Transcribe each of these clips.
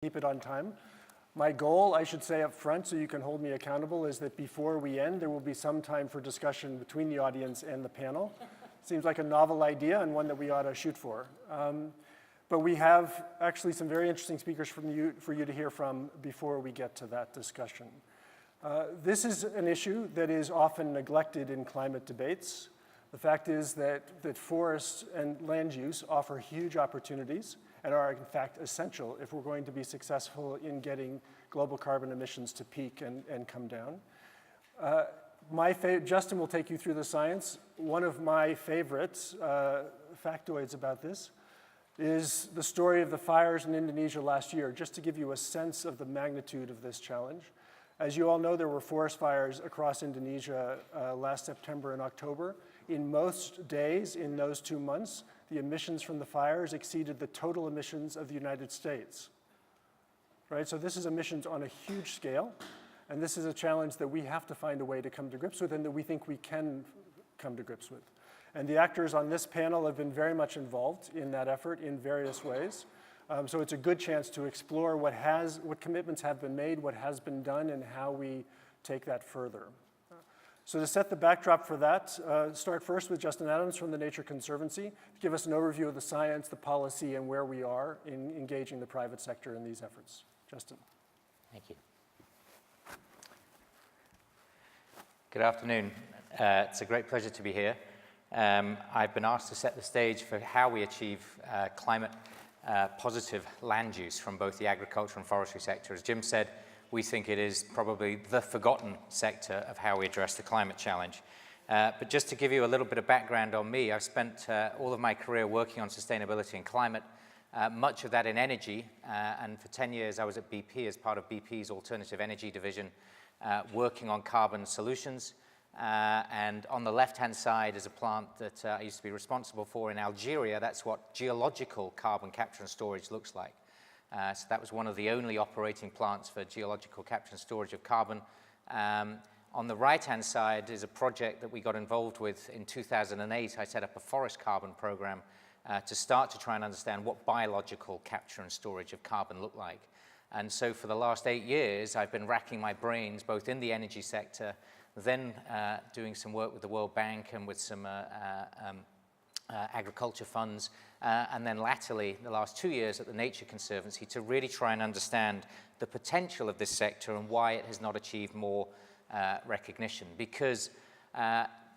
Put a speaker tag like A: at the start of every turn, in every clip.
A: Keep it on time. My goal, I should say up front, so you can hold me accountable, is that before we end, there will be some time for discussion between the audience and the panel. Seems like a novel idea and one that we ought to shoot for. But we have actually some very interesting speakers for you to hear from before we get to that discussion. This is an issue that is often neglected in climate debates. The fact is that forests and land use offer huge opportunities and are in fact essential if we're going to be successful in getting global carbon emissions to peak and come down. Justin will take you through the science. One of my favorites factoids about this is the story of the fires in Indonesia last year, just to give you a sense of the magnitude of this challenge. As you all know, there were forest fires across Indonesia last September and October. In most days in those 2 months, the emissions from the fires exceeded the total emissions of the United States. Right? So this is emissions on a huge scale, and this is a challenge that we have to find a way to come to grips with and that we think we can come to grips with. And the actors on this panel have been very much involved in that effort in various ways. So it's a good chance to explore what commitments have been made, what has been done, and how we take that further. So to set the backdrop for that, start first with Justin Adams from the Nature Conservancy to give us an overview of the science, the policy, and where we are in engaging the private sector in these efforts. Justin.
B: Thank you. Good afternoon. It's a great pleasure to be here. I've been asked to set the stage for how we achieve climate positive land use from both the agriculture and forestry sector. As Jim said, we think it is probably the forgotten sector of how we address the climate challenge. But just to give you a little bit of background on me, I've spent all of my career working on sustainability and climate, much of that in energy, and for 10 years I was at BP as part of BP's alternative energy division, working on carbon solutions. And on the left-hand side is a plant that I used to be responsible for in Algeria. That's what geological carbon capture and storage looks like. So that was one of the only operating plants for geological capture and storage of carbon. On the right-hand side is a project that we got involved with in 2008. I set up a forest carbon program to start to try and understand what biological capture and storage of carbon look like. And so for the last 8 years, I've been racking my brains both in the energy sector, then doing some work with the World Bank and with some agriculture funds, and then latterly, the last 2 years at the Nature Conservancy to really try and understand the potential of this sector and why it has not achieved more recognition. Because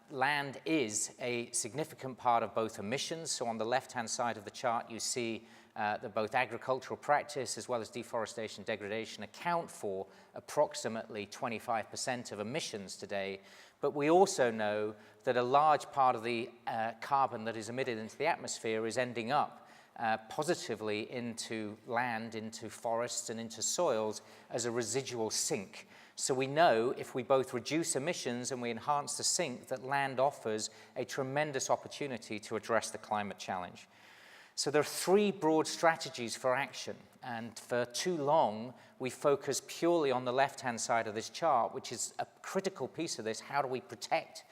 B: land is a significant part of both emissions. So on the left-hand side of the chart, you see that both agricultural practice as well as deforestation, degradation account for approximately 25% of emissions today. But we also know that a large part of the carbon that is emitted into the atmosphere is ending up positively into land, into forests, and into soils as a residual sink. So we know if we both reduce emissions and we enhance the sink, that land offers a tremendous opportunity to address the climate challenge. So there are 3 broad strategies for action, and for too long we focus purely on the left-hand side of this chart, which is a critical piece of this. How do we protect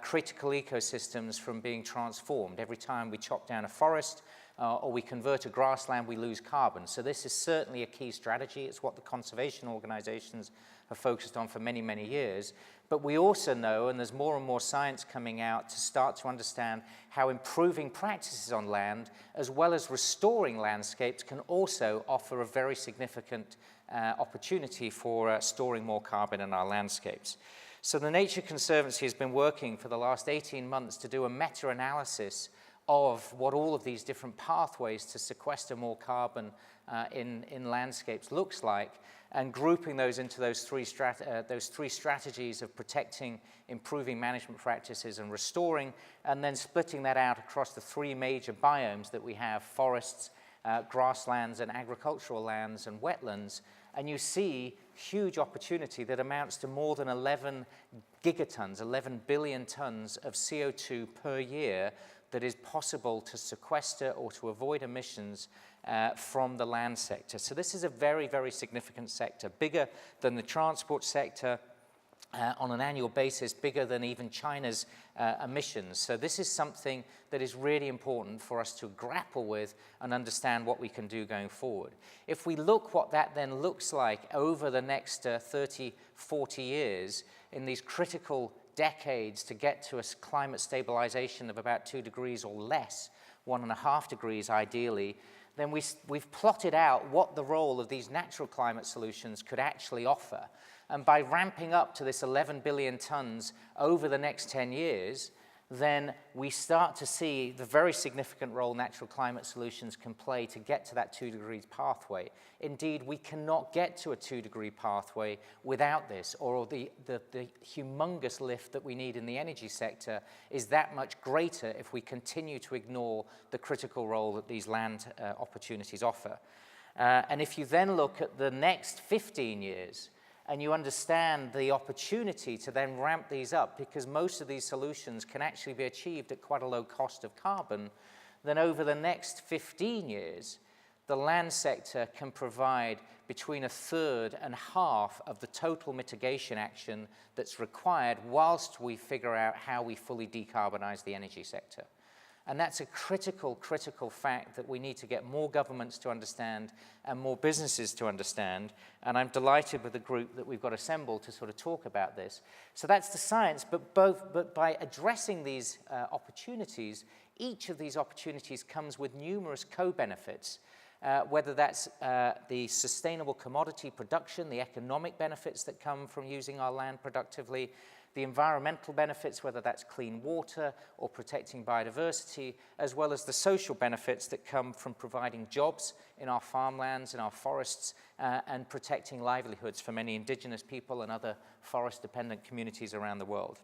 B: critical ecosystems from being transformed? Every time we chop down a forest or we convert a grassland, we lose carbon. So this is certainly a key strategy. It's what the conservation organizations have focused on for many, many years. But we also know, and there's more and more science coming out to start to understand how improving practices on land, as well as restoring landscapes, can also offer a very significant opportunity for storing more carbon in our landscapes. So the Nature Conservancy has been working for the last 18 months to do a meta-analysis of what all of these different pathways to sequester more carbon in landscapes looks like, and grouping those into those three strategies of protecting, improving management practices, and restoring, and then splitting that out across the 3 major biomes that we have: forests, grasslands, and agricultural lands and wetlands. And you see huge opportunity that amounts to more than 11 gigatons, 11 billion tons of CO2 per year that is possible to sequester or to avoid emissions from the land sector. So this is a very, very significant sector, bigger than the transport sector, on an annual basis, bigger than even China's emissions. So this is something that is really important for us to grapple with and understand what we can do going forward. If we look what that then looks like over the next 30, 40 years, in these critical decades to get to a climate stabilization of about 2 degrees or less, 1.5 degrees ideally, then we've plotted out what the role of these natural climate solutions could actually offer. And by ramping up to this 11 billion tons over the next 10 years, then we start to see the very significant role natural climate solutions can play to get to that 2 degrees pathway. Indeed, we cannot get to a 2 degree pathway without this, or the humongous lift that we need in the energy sector is that much greater if we continue to ignore the critical role that these land opportunities offer. And if you then look at the next 15 years, and you understand the opportunity to then ramp these up, because most of these solutions can actually be achieved at quite a low cost of carbon, then over the next 15 years, the land sector can provide between 1/3 and half of the total mitigation action that's required whilst we figure out how we fully decarbonize the energy sector. And that's a critical, critical fact that we need to get more governments to understand and more businesses to understand. And I'm delighted with the group that we've got assembled to sort of talk about this. So that's the science, but by addressing these opportunities, each of these opportunities comes with numerous co-benefits, whether that's the sustainable commodity production, the economic benefits that come from using our land productively, the environmental benefits, whether that's clean water or protecting biodiversity, as well as the social benefits that come from providing jobs in our farmlands, in our forests, and protecting livelihoods for many indigenous people and other forest-dependent communities around the world.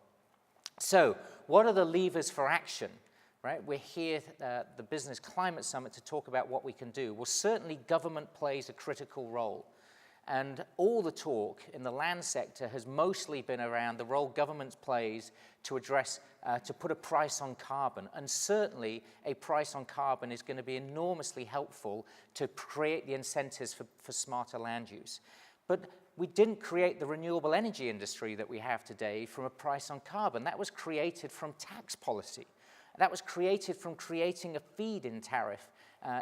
B: So, what are the levers for action? Right? We're here at the Business Climate Summit to talk about what we can do. Well, certainly government plays a critical role. And all the talk in the land sector has mostly been around the role government plays to address, to put a price on carbon. And certainly a price on carbon is going to be enormously helpful to create the incentives for smarter land use. But we didn't create the renewable energy industry that we have today from a price on carbon. That was created from tax policy. That was created from creating a feed-in tariff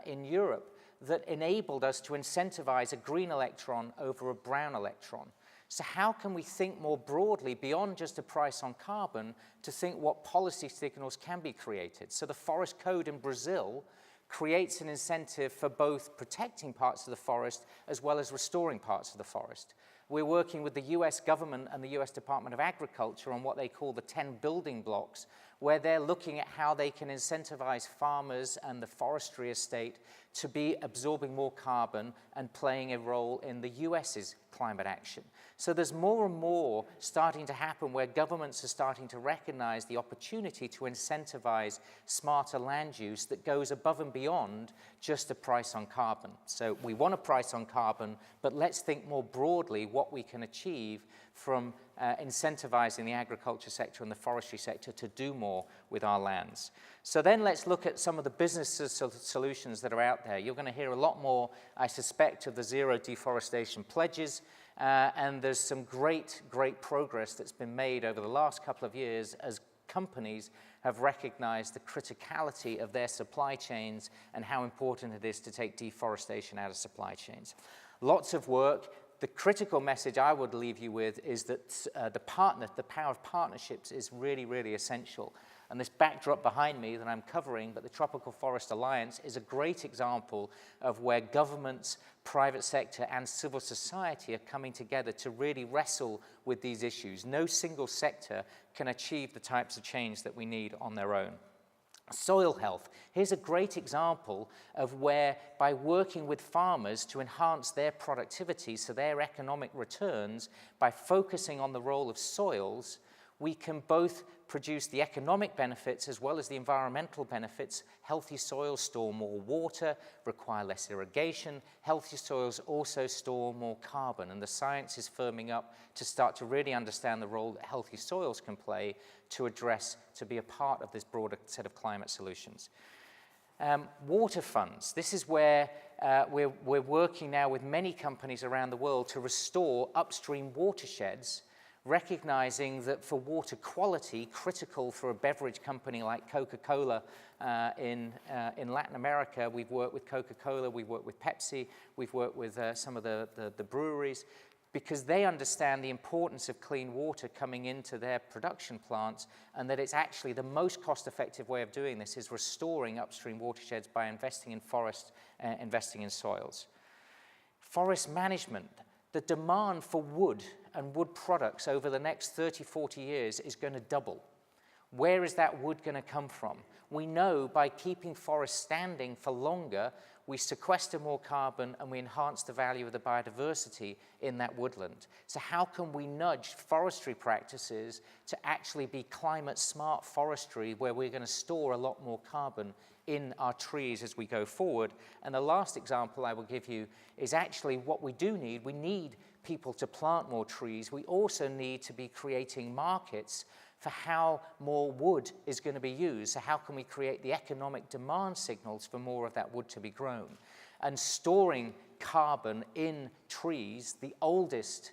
B: in Europe that enabled us to incentivize a green electron over a brown electron. So how can we think more broadly beyond just a price on carbon to think what policy signals can be created? So the Forest Code in Brazil creates an incentive for both protecting parts of the forest as well as restoring parts of the forest. We're working with the US government and the US Department of Agriculture on what they call the 10 building blocks, where they're looking at how they can incentivize farmers and the forestry estate to be absorbing more carbon and playing a role in the US's climate action. So there's more and more starting to happen where governments are starting to recognize the opportunity to incentivize smarter land use that goes above and beyond just a price on carbon. So we want a price on carbon, but let's think more broadly what we can achieve from incentivizing the agriculture sector and the forestry sector to do more with our lands. So then let's look at some of the business solutions that are out there. You're going to hear a lot more, I suspect, of the zero deforestation pledges, and there's some great, great progress that's been made over the last couple of years as companies have recognized the criticality of their supply chains and how important it is to take deforestation out of supply chains. Lots of work. The critical message I would leave you with is that the power of partnerships is really, really essential. And this backdrop behind me that I'm covering, but the Tropical Forest Alliance, is a great example of where governments, private sector, and civil society are coming together to really wrestle with these issues. No single sector can achieve the types of change that we need on their own. Soil health. Here's a great example of where, by working with farmers to enhance their productivity, so their economic returns, by focusing on the role of soils, we can both produce the economic benefits as well as the environmental benefits. Healthy soils store more water, require less irrigation. Healthy soils also store more carbon, and the science is firming up to start to really understand the role that healthy soils can play to be a part of this broader set of climate solutions. Water funds. This is where we're working now with many companies around the world to restore upstream watersheds, recognizing that for water quality, critical for a beverage company like Coca-Cola in Latin America, we've worked with Coca-Cola, we've worked with Pepsi, we've worked with some of the breweries, because they understand the importance of clean water coming into their production plants, and that it's actually the most cost-effective way of doing this is restoring upstream watersheds by investing in forests, investing in soils. Forest management. The demand for wood and wood products over the next 30, 40 years is going to double. Where is that wood going to come from? We know by keeping forests standing for longer, we sequester more carbon and we enhance the value of the biodiversity in that woodland. So how can we nudge forestry practices to actually be climate smart forestry, where we're going to store a lot more carbon in our trees as we go forward? And the last example I will give you is actually what we do need. We need people to plant more trees. We also need to be creating markets for how more wood is going to be used. So how can we create the economic demand signals for more of that wood to be grown? And storing carbon in trees, the oldest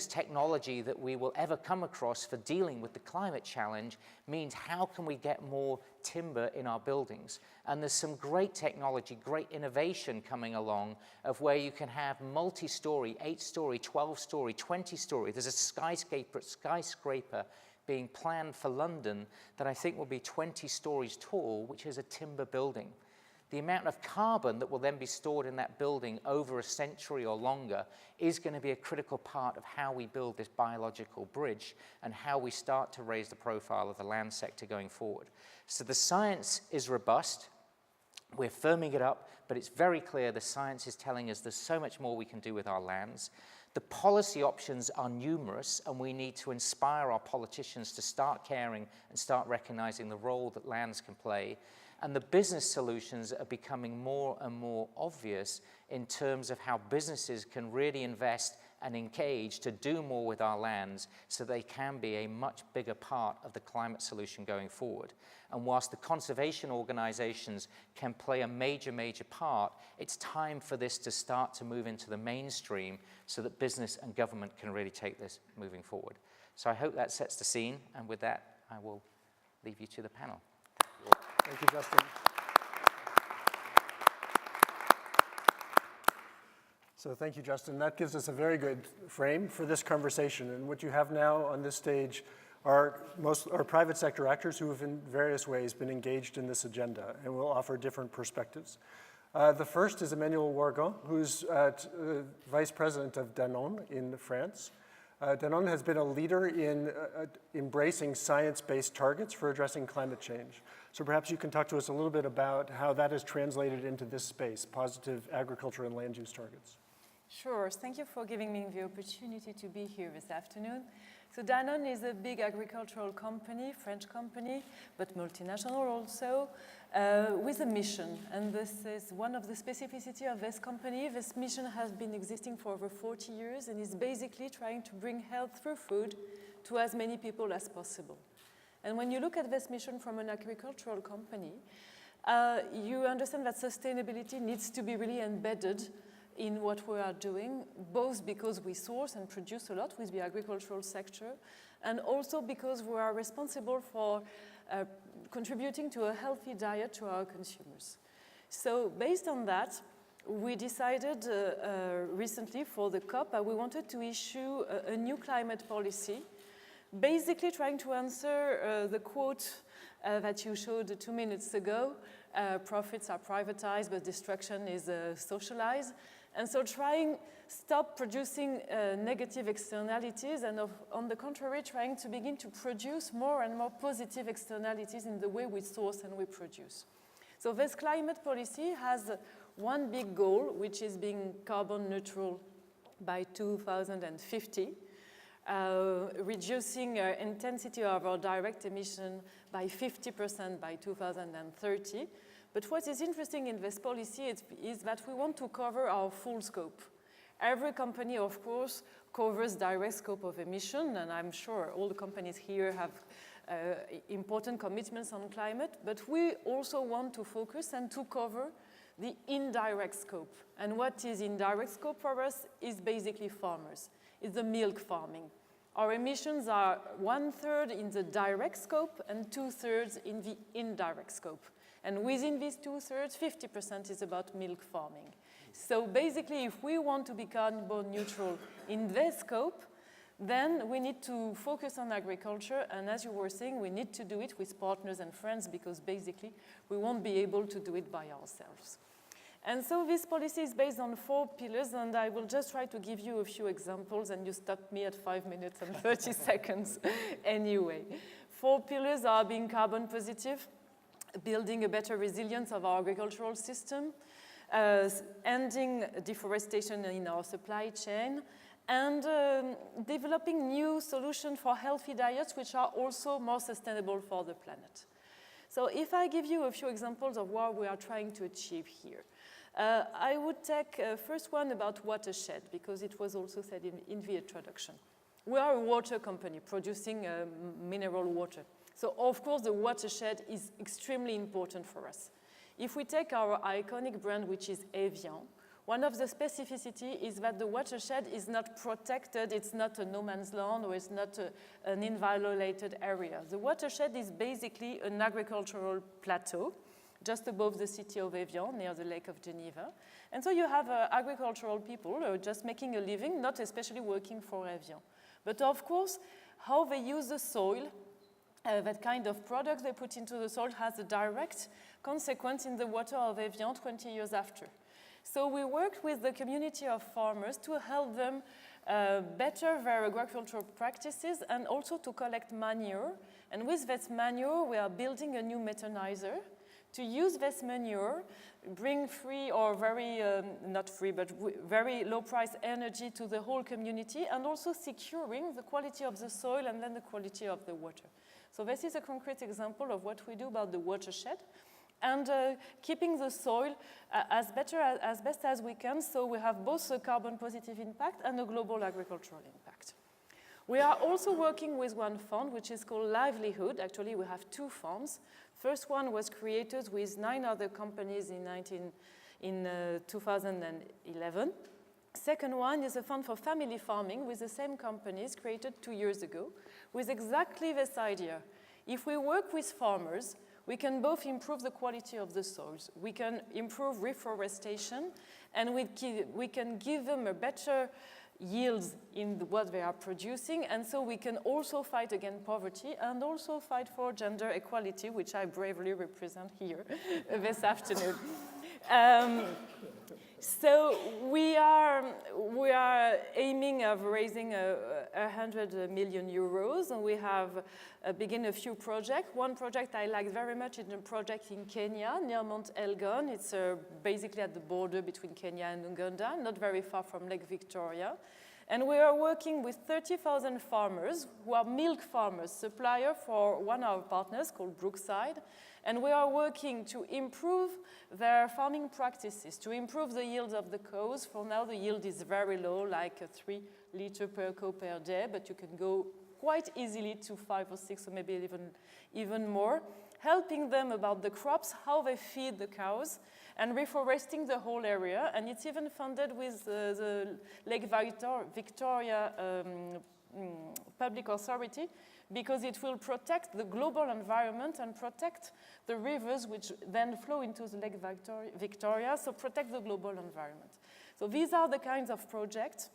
B: technology that we will ever come across for dealing with the climate challenge, means how can we get more timber in our buildings? And there's some great technology, great innovation coming along of where you can have multi-story, 8-story, 12-story, 20-story. There's a skyscraper being planned for London that I think will be 20 stories tall, which is a timber building. The amount of carbon that will then be stored in that building over a century or longer is going to be a critical part of how we build this biological bridge and how we start to raise the profile of the land sector going forward. So the science is robust. We're firming it up, but it's very clear the science is telling us there's so much more we can do with our lands. The policy options are numerous, and we need to inspire our politicians to start caring and start recognizing the role that lands can play. And the business solutions are becoming more and more obvious in terms of how businesses can really invest and engage to do more with our lands so they can be a much bigger part of the climate solution going forward. And whilst the conservation organizations can play a major, major part, it's time for this to start to move into the mainstream so that business and government can really take this moving forward. So I hope that sets the scene, and with that, I will leave you to the panel.
A: Thank you, Justin. So thank you, Justin. That gives us a very good frame for this conversation. And what you have now on this stage are private sector actors who have in various ways been engaged in this agenda and will offer different perspectives. The first is Emmanuel Wargo, who's Vice President of Danone in France. Danone has been a leader in embracing science-based targets for addressing climate change. So perhaps you can talk to us a little bit about how that is translated into this space, positive agriculture and land use targets.
C: Sure, thank you for giving me the opportunity to be here this afternoon. So Danone is a big agricultural company, French company, but multinational also, with a mission. And this is one of the specificities of this company. This mission has been existing for over 40 years and is basically trying to bring health through food to as many people as possible. And when you look at this mission from an agricultural company, you understand that sustainability needs to be really embedded in what we are doing, both because we source and produce a lot with the agricultural sector, and also because we are responsible for contributing to a healthy diet to our consumers. So based on that, we decided recently for the COP, we wanted to issue a new climate policy, basically trying to answer the quote that you showed 2 minutes ago, profits are privatized, but destruction is socialized. And so trying stop producing negative externalities and on the contrary, trying to begin to produce more and more positive externalities in the way we source and we produce. So this climate policy has one big goal, which is being carbon neutral by 2050. Reducing intensity of our direct emission by 50% by 2030. But what is interesting in this policy is that we want to cover our full scope. Every company, of course, covers direct scope of emission, and I'm sure all the companies here have important commitments on climate, but we also want to focus and to cover the indirect scope. And what is indirect scope for us is basically farmers. It's the milk farming. Our emissions are 1/3 in the direct scope and 2/3 in the indirect scope. And within these 2/3, 50% is about milk farming. So basically, if we want to be carbon neutral in this scope, then we need to focus on agriculture, and as you were saying, we need to do it with partners and friends, because basically we won't be able to do it by ourselves. And so this policy is based on 4 pillars, and I will just try to give you a few examples, and you stop me at 5 minutes and 30 seconds anyway. 4 pillars are being carbon positive, building a better resilience of our agricultural system, ending deforestation in our supply chain, and developing new solutions for healthy diets which are also more sustainable for the planet. So if I give you a few examples of what we are trying to achieve here, I would take first one about watershed, because it was also said in the introduction. We are a water company producing mineral water. So of course the watershed is extremely important for us. If we take our iconic brand, which is Evian, one of the specificities is that the watershed is not protected, it's not a no man's land, or it's not an inviolated area. The watershed is basically an agricultural plateau just above the city of Evian, near the Lake of Geneva. And so you have agricultural people just making a living, not especially working for Evian. But of course, how they use the soil, that kind of product they put into the soil has a direct consequence in the water of Evian 20 years after. So we worked with the community of farmers to help them better their agricultural practices, and also to collect manure. And with this manure, we are building a new methanizer to use this manure, bring free or very, not free, but very low price energy to the whole community, and also securing the quality of the soil and then the quality of the water. So this is a concrete example of what we do about the watershed, and keeping the soil as best as we can, so we have both a carbon positive impact and a global agricultural impact. We are also working with one fund, which is called Livelihood. Actually, we have 2 funds. First one was created with 9 other companies in 2011. Second one is a fund for family farming with the same companies, created 2 years ago, with exactly this idea. If we work with farmers, we can both improve the quality of the soils, we can improve reforestation, and we can give them a better yields in what they are producing, and so we can also fight against poverty and also fight for gender equality, which I bravely represent here this afternoon. So we are aiming of raising 100 million euros, and we have begun a few projects. One project I like very much is a project in Kenya near Mount Elgon. It's basically at the border between Kenya and Uganda, not very far from Lake Victoria. And we are working with 30,000 farmers who are milk farmers, supplier for one of our partners called Brookside. And we are working to improve their farming practices, to improve the yield of the cows. For now, the yield is very low, like 3 liters per cow per day, but you can go quite easily to 5 or 6, or maybe even more. Helping them about the crops, how they feed the cows, and reforesting the whole area. And it's even funded with the Lake Victoria Public Authority, because it will protect the global environment and protect the rivers which then flow into the Lake Victoria, so protect the global environment. So these are the kinds of projects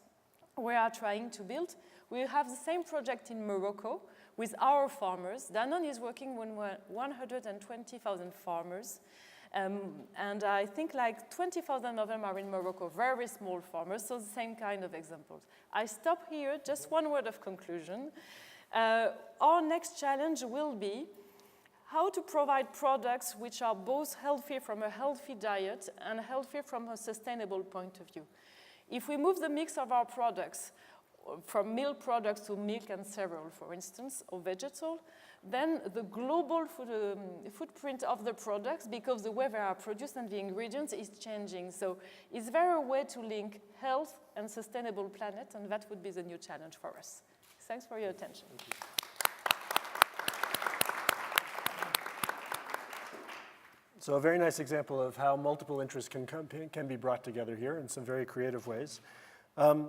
C: we are trying to build. We have the same project in Morocco with our farmers. Danone is working with 120,000 farmers. And I think like 20,000 of them are in Morocco, very small farmers, so the same kind of examples. I stop here, just one word of conclusion. Our next challenge will be how to provide products which are both healthy from a healthy diet and healthy from a sustainable point of view. If we move the mix of our products from milk products to milk and cereal, for instance, or vegetal, then the global footprint of the products, because the way they are produced and the ingredients, is changing. So is there a way to link health and sustainable planet? And that would be the new challenge for us. Thanks for your attention. Thank you.
A: So a very nice example of how multiple interests can be brought together here in some very creative ways.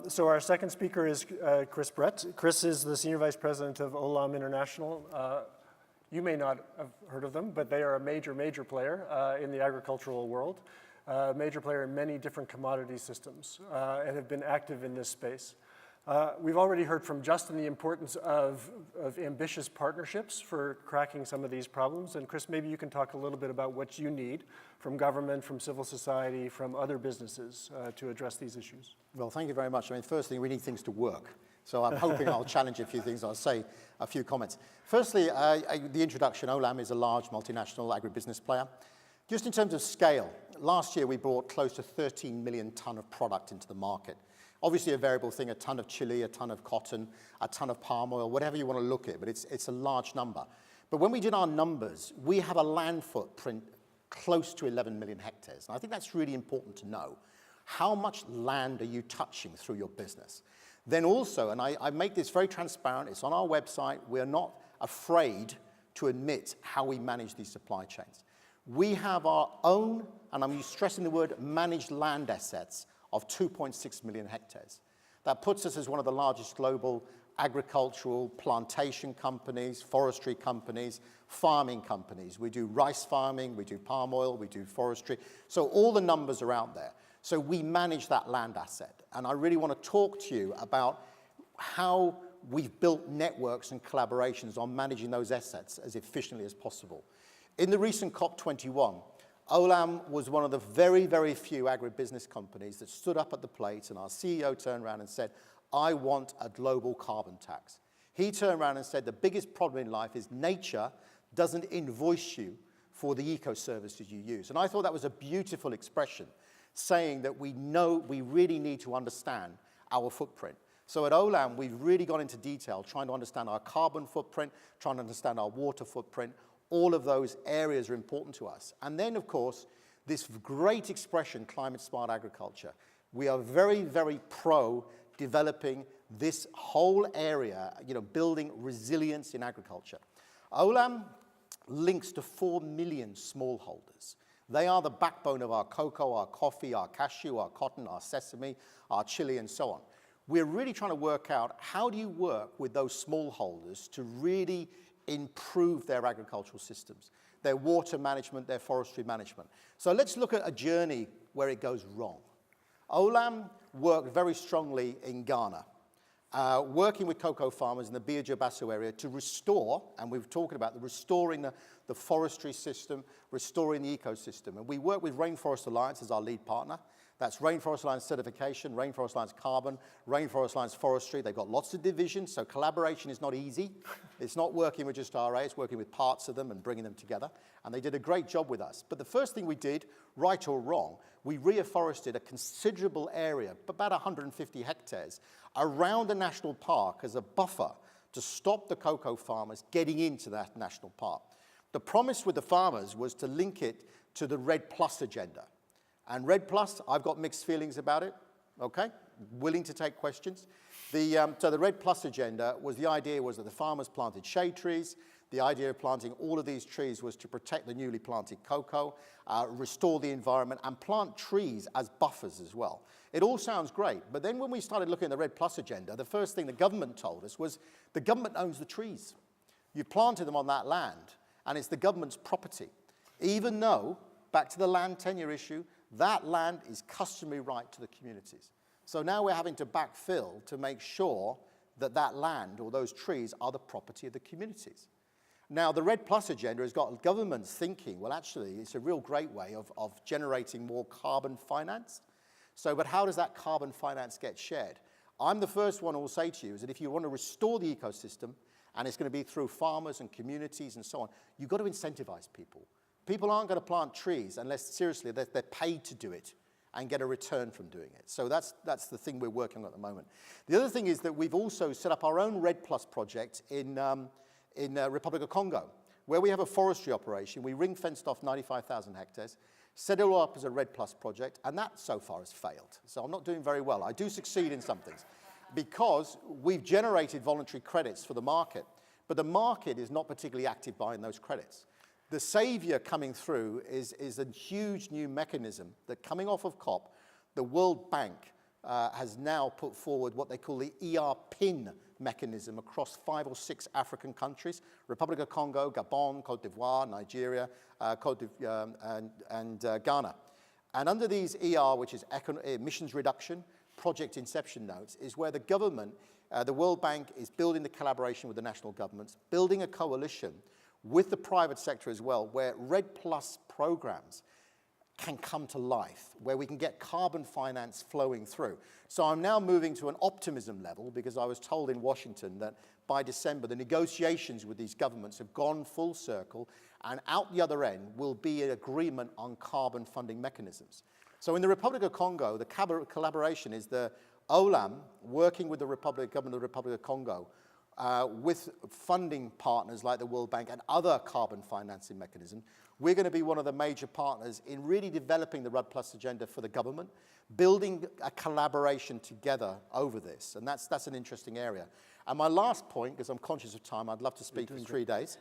A: So our second speaker is Chris Brett. Chris is the Senior Vice President of Olam International. You may not have heard of them, but they are a major player in the agricultural world, a major player in many different commodity systems, and have been active in this space. We've already heard from Justin the importance of ambitious partnerships for cracking some of these problems. And Chris, maybe you can talk a little bit about what you need from government, from civil society, from other businesses to address these issues.
D: Well, thank you very much. I mean, firstly, we need things to work. So I'm hoping I'll challenge a few things. I'll say a few comments. Firstly, the introduction, Olam is a large multinational agribusiness player. Just in terms of scale, last year we brought close to 13 million ton of product into the market. Obviously a variable thing, a ton of chili, a ton of cotton, a ton of palm oil, whatever you want to look at, but it's a large number. But when we did our numbers, we have a land footprint close to 11 million hectares. And I think that's really important to know. How much land are you touching through your business? Then also, and I make this very transparent, it's on our website, we're not afraid to admit how we manage these supply chains. We have our own, and I'm stressing the word managed land assets, of 2.6 million hectares. That puts us as one of the largest global agricultural plantation companies, forestry companies, farming companies. We do rice farming, we do palm oil, we do forestry. So all the numbers are out there. So we manage that land asset. And I really want to talk to you about how we've built networks and collaborations on managing those assets as efficiently as possible. In the recent COP21, Olam was one of the very few agribusiness companies that stood up at the plate, and our CEO turned around and said, I want a global carbon tax. He turned around and said the biggest problem in life is nature doesn't invoice you for the eco-services you use. And I thought that was a beautiful expression, saying that we know we really need to understand our footprint. So at Olam, we've really gone into detail trying to understand our carbon footprint, trying to understand our water footprint. All of those areas are important to us. And then, of course, this great expression, climate smart agriculture. We are very pro developing this whole area, building resilience in agriculture. Olam links to 4 million smallholders. They are the backbone of our cocoa, our coffee, our cashew, our cotton, our sesame, our chili, and so on. We're really trying to work out how do you work with those smallholders to really improve their agricultural systems, their water management, their forestry management. So let's look at a journey where it goes wrong. Olam worked very strongly in Ghana, working with cocoa farmers in the Biajo-Basso area to restore, and we've talked about restoring the forestry system, restoring the ecosystem. And we work with Rainforest Alliance as our lead partner. That's Rainforest Alliance certification, Rainforest Alliance carbon, Rainforest Alliance forestry. They've got lots of divisions, so collaboration is not easy. It's not working with just RA, it's working with parts of them and bringing them together. And they did a great job with us. But the first thing we did, right or wrong, we reforested a considerable area, about 150 hectares, around the national park as a buffer to stop the cocoa farmers getting into that national park. The promise with the farmers was to link it to the REDD+ agenda. And REDD+, I've got mixed feelings about it, okay? Willing to take questions. So the REDD+ agenda was, the idea was that the farmers planted shade trees. The idea of planting all of these trees was to protect the newly planted cocoa, restore the environment, and plant trees as buffers as well. It all sounds great, but then when we started looking at the REDD+ agenda, the first thing the government told us was the government owns the trees. You planted them on that land, and it's the government's property. Even though, back to the land tenure issue, that land is customary right to the communities. So now we're having to backfill to make sure that that land or those trees are the property of the communities. Now, the REDD+ agenda has got governments thinking, well, actually, it's a real great way of generating more carbon finance. So, but how does that carbon finance get shared? I'm the first one who will say to you is that if you want to restore the ecosystem, and it's going to be through farmers and communities and so on, you've got to incentivize people. People aren't going to plant trees unless, seriously, they're paid to do it and get a return from doing it. So that's the thing we're working on at the moment. The other thing is that we've also set up our own REDD+ project in Republic of Congo, where we have a forestry operation. We ring-fenced off 95,000 hectares, set it all up as a REDD+ project, and that so far has failed. So I'm not doing very well. I do succeed in some things because we've generated voluntary credits for the market, but the market is not particularly active buying those credits. The savior coming through is a huge new mechanism that, coming off of COP, the World Bank has now put forward what they call the ERPIN mechanism across 5 or 6 African countries: Republic of Congo, Gabon, Cote d'Ivoire, Nigeria, and Ghana. And under these ER, which is emissions reduction, project inception notes, is where the government, the World Bank, is building the collaboration with the national governments, building a coalition with the private sector as well, where RED Plus programs can come to life, where we can get carbon finance flowing through. So I'm now moving to an optimism level, because I was told in Washington that by December, the negotiations with these governments have gone full circle, and out the other end will be an agreement on carbon funding mechanisms. So in the Republic of Congo, the collaboration is the OLAM working with the government of the Republic of Congo, with funding partners like the World Bank and other carbon financing mechanisms. We're going to be one of the major partners in really developing the RED Plus agenda for the government, building a collaboration together over this, and that's an interesting area. And my last point, because I'm conscious of time, I'd love to speak in 3 days,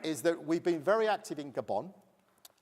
D: is that we've been very active in Gabon,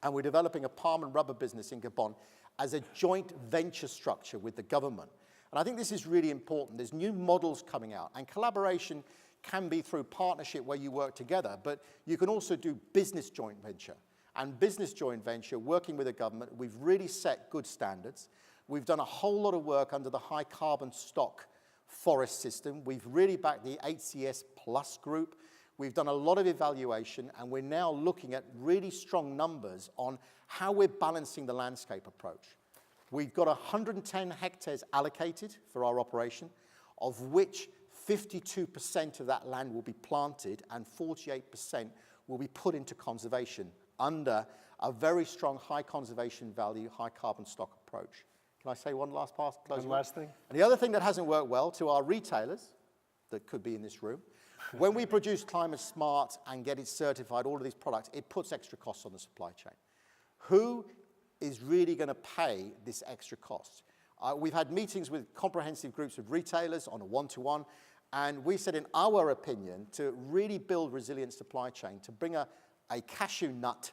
D: and we're developing a palm and rubber business in Gabon as a joint venture structure with the government. And I think this is really important. There's new models coming out, and collaboration can be through partnership where you work together, but you can also do business joint venture. And business joint venture, working with the government, we've really set good standards. We've done a whole lot of work under the high carbon stock forest system. We've really backed the HCS Plus group. We've done a lot of evaluation, and we're now looking at really strong numbers on how we're balancing the landscape approach. We've got 110 hectares allocated for our operation, of which 52% of that land will be planted and 48% will be put into conservation under a very strong high conservation value, high carbon stock approach. Can I say one last pass?
A: One last thing.
D: And the other thing that hasn't worked well to our retailers that could be in this room, when we produce climate smart and get it certified, all of these products, it puts extra costs on the supply chain. Who is really going to pay this extra cost? We've had meetings with comprehensive groups of retailers on a one-to-one, and we said, in our opinion, to really build resilient supply chain, to bring a cashew nut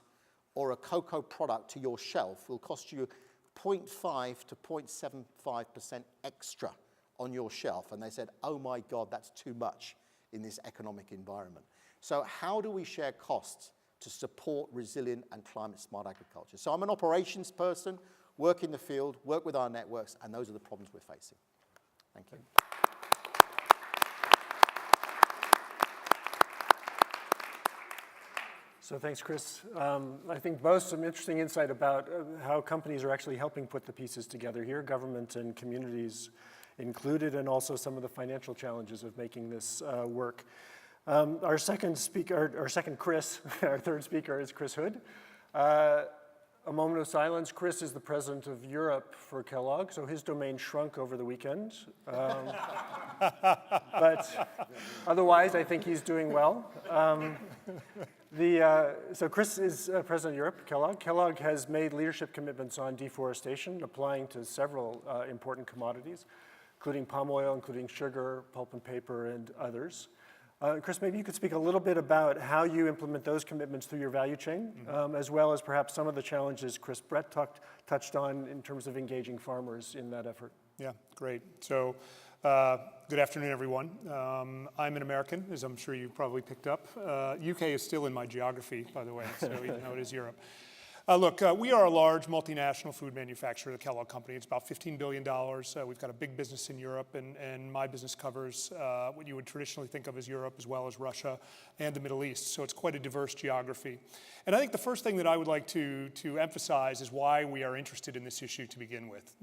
D: or a cocoa product to your shelf will cost you 0.5 to 0.75% extra on your shelf. And they said, oh my God, that's too much in this economic environment. So how do we share costs to support resilient and climate smart agriculture? So I'm an operations person, work in the field, work with our networks, and those are the problems we're facing. Thank you.
A: So thanks, Chris. I think both some interesting insight about how companies are actually helping put the pieces together here, government and communities included, and also some of the financial challenges of making this work. Our second speaker, our third speaker is Chris Hood. A moment of silence. Chris is the president of Europe for Kellogg, so his domain shrunk over the weekend. But otherwise, I think he's doing well. So Chris is president of Europe, Kellogg. Kellogg has made leadership commitments on deforestation, applying to several important commodities, including palm oil, including sugar, pulp and paper, and others. Chris, maybe you could speak a little bit about how you implement those commitments through your value chain, as well as perhaps some of the challenges Chris Brett touched on in terms of engaging farmers in that effort.
E: Yeah, great. So good afternoon, everyone. I'm an American, as I'm sure you probably picked up. UK is still in my geography, by the way, so even though it is Europe. Look, we are a large multinational food manufacturer, the Kellogg Company. It's about $15 billion. We've got a big business in Europe, and my business covers what you would traditionally think of as Europe, as well as Russia and the Middle East. So it's quite a diverse geography. And I think the first thing that I would like to emphasize is why we are interested in this issue to begin with.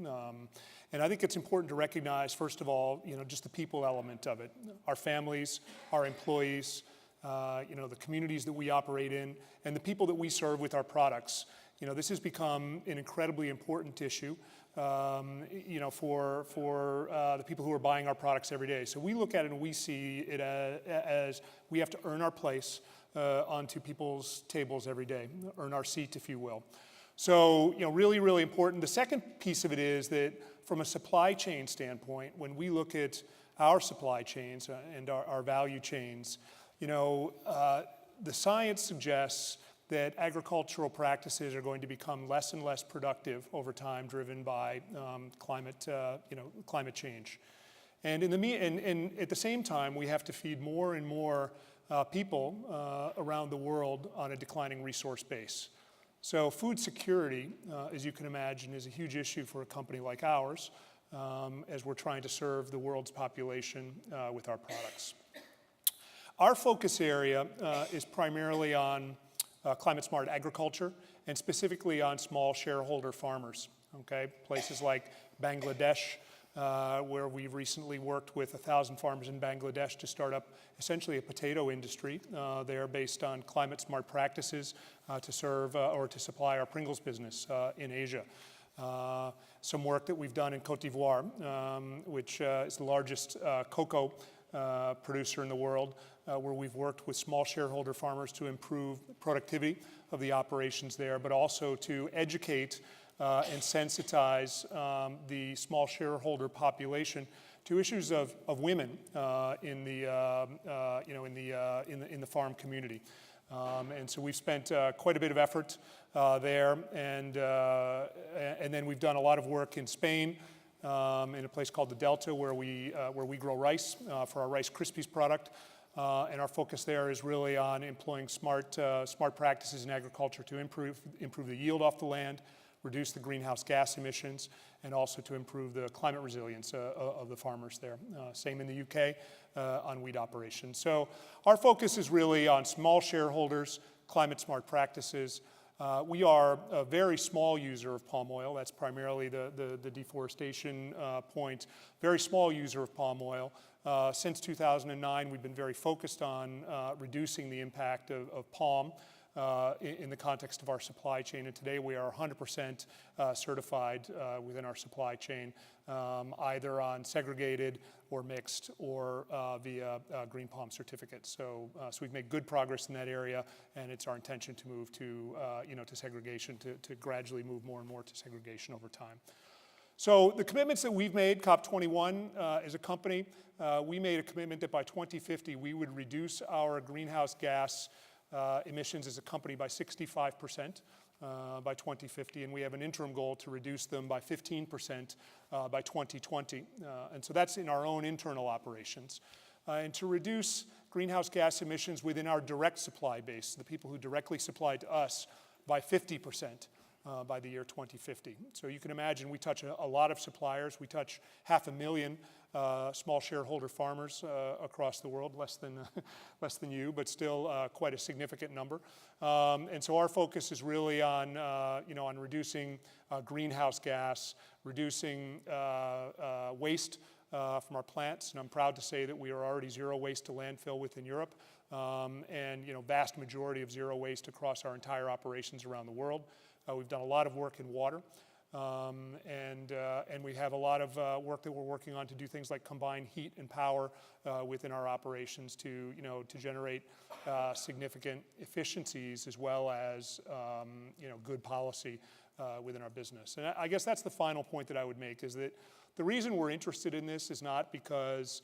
E: And I think it's important to recognize, first of all, just the people element of it. Our families, our employees, the communities that we operate in, and the people that we serve with our products. This has become an incredibly important issue, for the people who are buying our products every day. So we look at it and we see it as we have to earn our place onto people's tables every day, earn our seat, if you will. So, really, really important. The second piece of it is that from a supply chain standpoint, when we look at our supply chains and our value chains, the science suggests that agricultural practices are going to become less and less productive over time, driven by climate change. And at the same time, we have to feed more and more people around the world on a declining resource base. So food security, as you can imagine, is a huge issue for a company like ours as we're trying to serve the world's population with our products. Our focus area is primarily on climate smart agriculture and specifically on small shareholder farmers, okay? Places like Bangladesh, where we've recently worked with 1,000 farmers in Bangladesh to start up essentially a potato industry there based on climate smart practices to serve or to supply our Pringles business in Asia. Some work that we've done in Cote d'Ivoire, which is the largest cocoa producer in the world, where we've worked with small shareholder farmers to improve productivity of the operations there, but also to educate and sensitize the small shareholder population to issues of women in the farm community. And so we've spent quite a bit of effort there, and then we've done a lot of work in Spain in a place called the Delta, where we grow rice for our Rice Krispies product. And our focus there is really on employing smart practices in agriculture to improve the yield off the land, reduce the greenhouse gas emissions, and also to improve the climate resilience of the farmers there. Same in the UK on wheat operations. So our focus is really on small shareholders, climate smart practices. We are a very small user of palm oil. That's primarily the deforestation point. Very small user of palm oil. Since 2009, we've been very focused on reducing the impact of palm in the context of our supply chain. And today we are 100% certified within our supply chain, either on segregated or mixed or via green palm certificates. So we've made good progress in that area, and it's our intention to move to segregation, to gradually move more and more to segregation over time. So the commitments that we've made, COP21 as a company, we made a commitment that by 2050 we would reduce our greenhouse gas emissions as a company by 65% by 2050, and we have an interim goal to reduce them by 15% by 2020. And so that's in our own internal operations. And to reduce greenhouse gas emissions within our direct supply base, the people who directly supply to us, by 50%. By the year 2050. So you can imagine we touch a lot of suppliers. We touch 500,000 small shareholder farmers across the world, less than you, but still quite a significant number. And so our focus is really on on reducing greenhouse gas, reducing waste from our plants. And I'm proud to say that we are already zero waste to landfill within Europe, and vast majority of zero waste across our entire operations around the world. We've done a lot of work in water, and we have a lot of work that we're working on to do things like combine heat and power within our operations to generate significant efficiencies as well as good policy within our business. And I guess that's the final point that I would make, is that the reason we're interested in this is not because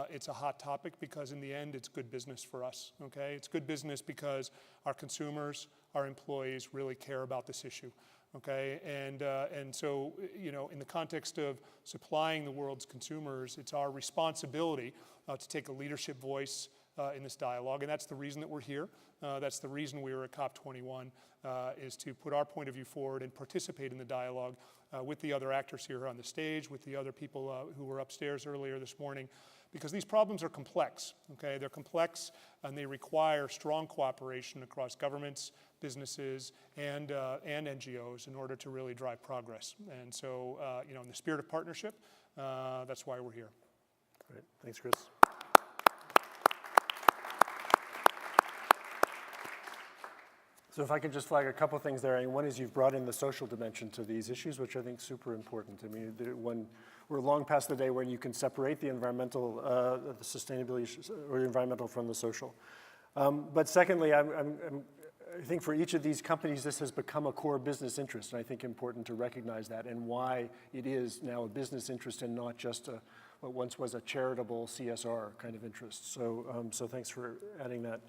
E: it's a hot topic, because in the end it's good business for us, okay? It's good business because our consumers, our employees really care about this issue, okay? And so, in the context of supplying the world's consumers, it's our responsibility to take a leadership voice in this dialogue, and that's the reason that we're here. That's the reason we were at COP21, is to put our point of view forward and participate in the dialogue with the other actors here on the stage, with the other people who were upstairs earlier this morning, because these problems are complex, okay? They're complex, and they require strong cooperation across governments, businesses, and NGOs in order to really drive progress. And so, in the spirit of partnership, that's why we're here.
A: Great. Thanks, Chris. So if I could just flag a couple things there. One is you've brought in the social dimension to these issues, which I think is super important. I mean, when we're long past the day when you can separate the environmental, the sustainability or the environmental from the social. But secondly, I think for each of these companies, this has become a core business interest, and I think important to recognize that and why it is now a business interest and not just what once was a charitable CSR kind of interest. So, so thanks for adding that.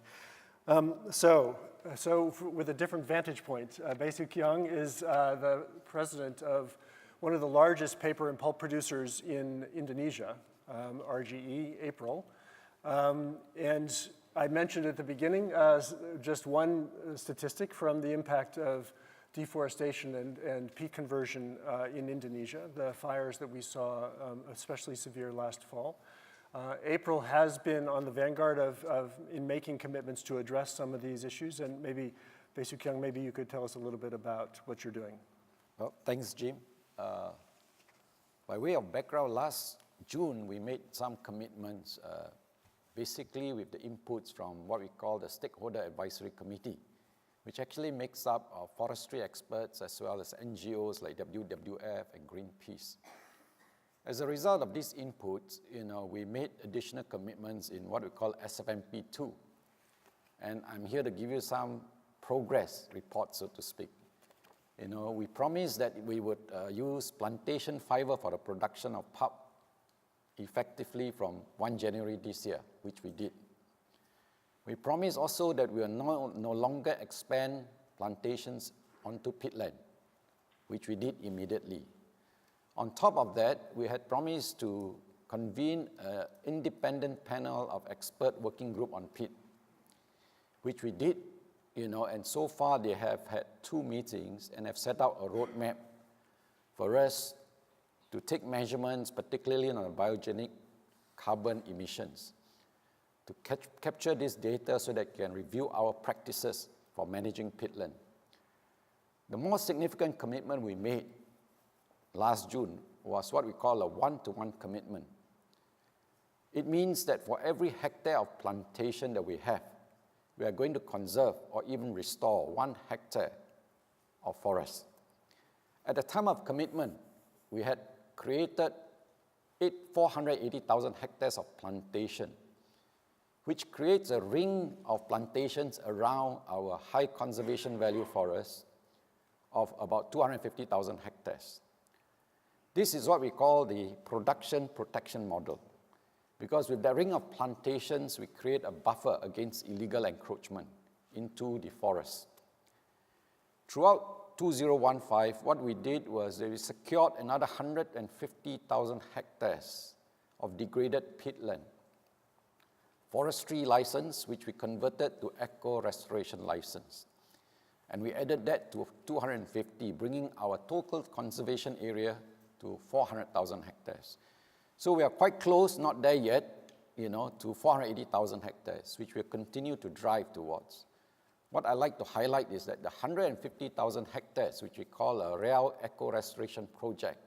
A: With a different vantage point, Bae-Soo Kyung is the president of one of the largest paper and pulp producers in Indonesia, RGE, April. And I mentioned at the beginning just one statistic from the impact of deforestation and peat conversion in Indonesia, the fires that we saw especially severe last fall. April has been on the vanguard in making commitments to address some of these issues, and maybe, Bae-Soo Kyung, maybe you could tell us a little bit about what you're doing.
F: Well, thanks, Jim. By way of background, last June, we made some commitments, basically with the inputs from what we call the Stakeholder Advisory Committee, which actually makes up of forestry experts as well as NGOs like WWF and Greenpeace. As a result of these inputs, we made additional commitments in what we call SFMP2. And I'm here to give you some progress report, so to speak. We promised that we would use plantation fiber for the production of pulp effectively from 1 January this year, which we did. We promised also that we will no longer expand plantations onto peatland, which we did immediately. On top of that, we had promised to convene an independent panel of expert working group on peat, which we did, and so far they have had 2 meetings and have set out a roadmap for us to take measurements, particularly on the biogenic carbon emissions, to capture this data so that we can review our practices for managing peatland. The most significant commitment we made last June was what we call a one-to-one commitment. It means that for every hectare of plantation that we have, we are going to conserve or even restore 1 hectare of forest. At the time of commitment, we had created 480,000 hectares of plantation, which creates a ring of plantations around our high conservation value forests of about 250,000 hectares. This is what we call the production protection model, because with the ring of plantations, we create a buffer against illegal encroachment into the forest. Throughout 2015, what we did was that we secured another 150,000 hectares of degraded peatland, forestry license, which we converted to eco-restoration license. And we added that to 250, bringing our total conservation area to 400,000 hectares. So we are quite close, not there yet, to 480,000 hectares, which we'll continue to drive towards. What I like to highlight is that the 150,000 hectares, which we call a real eco-restoration project,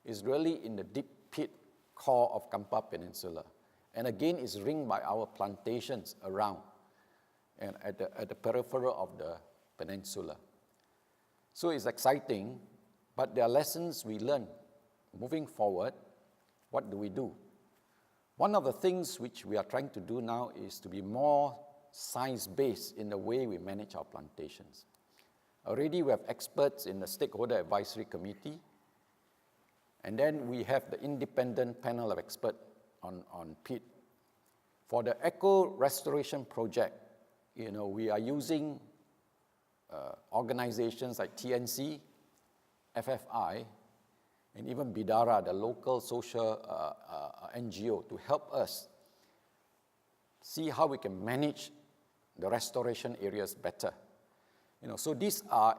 F: is really in the deep pit core of Kampar Peninsula. And again, is ringed by our plantations around and at the peripheral of the peninsula. So it's exciting, but there are lessons we learn. Moving forward, what do we do? One of the things which we are trying to do now is to be more science-based in the way we manage our plantations. Already we have experts in the Stakeholder Advisory Committee, and then we have the independent panel of experts on peat. For the eco-restoration project, we are using organizations like TNC, FFI, and even Bidara, the local social NGO, to help us see how we can manage the restoration areas better. So these are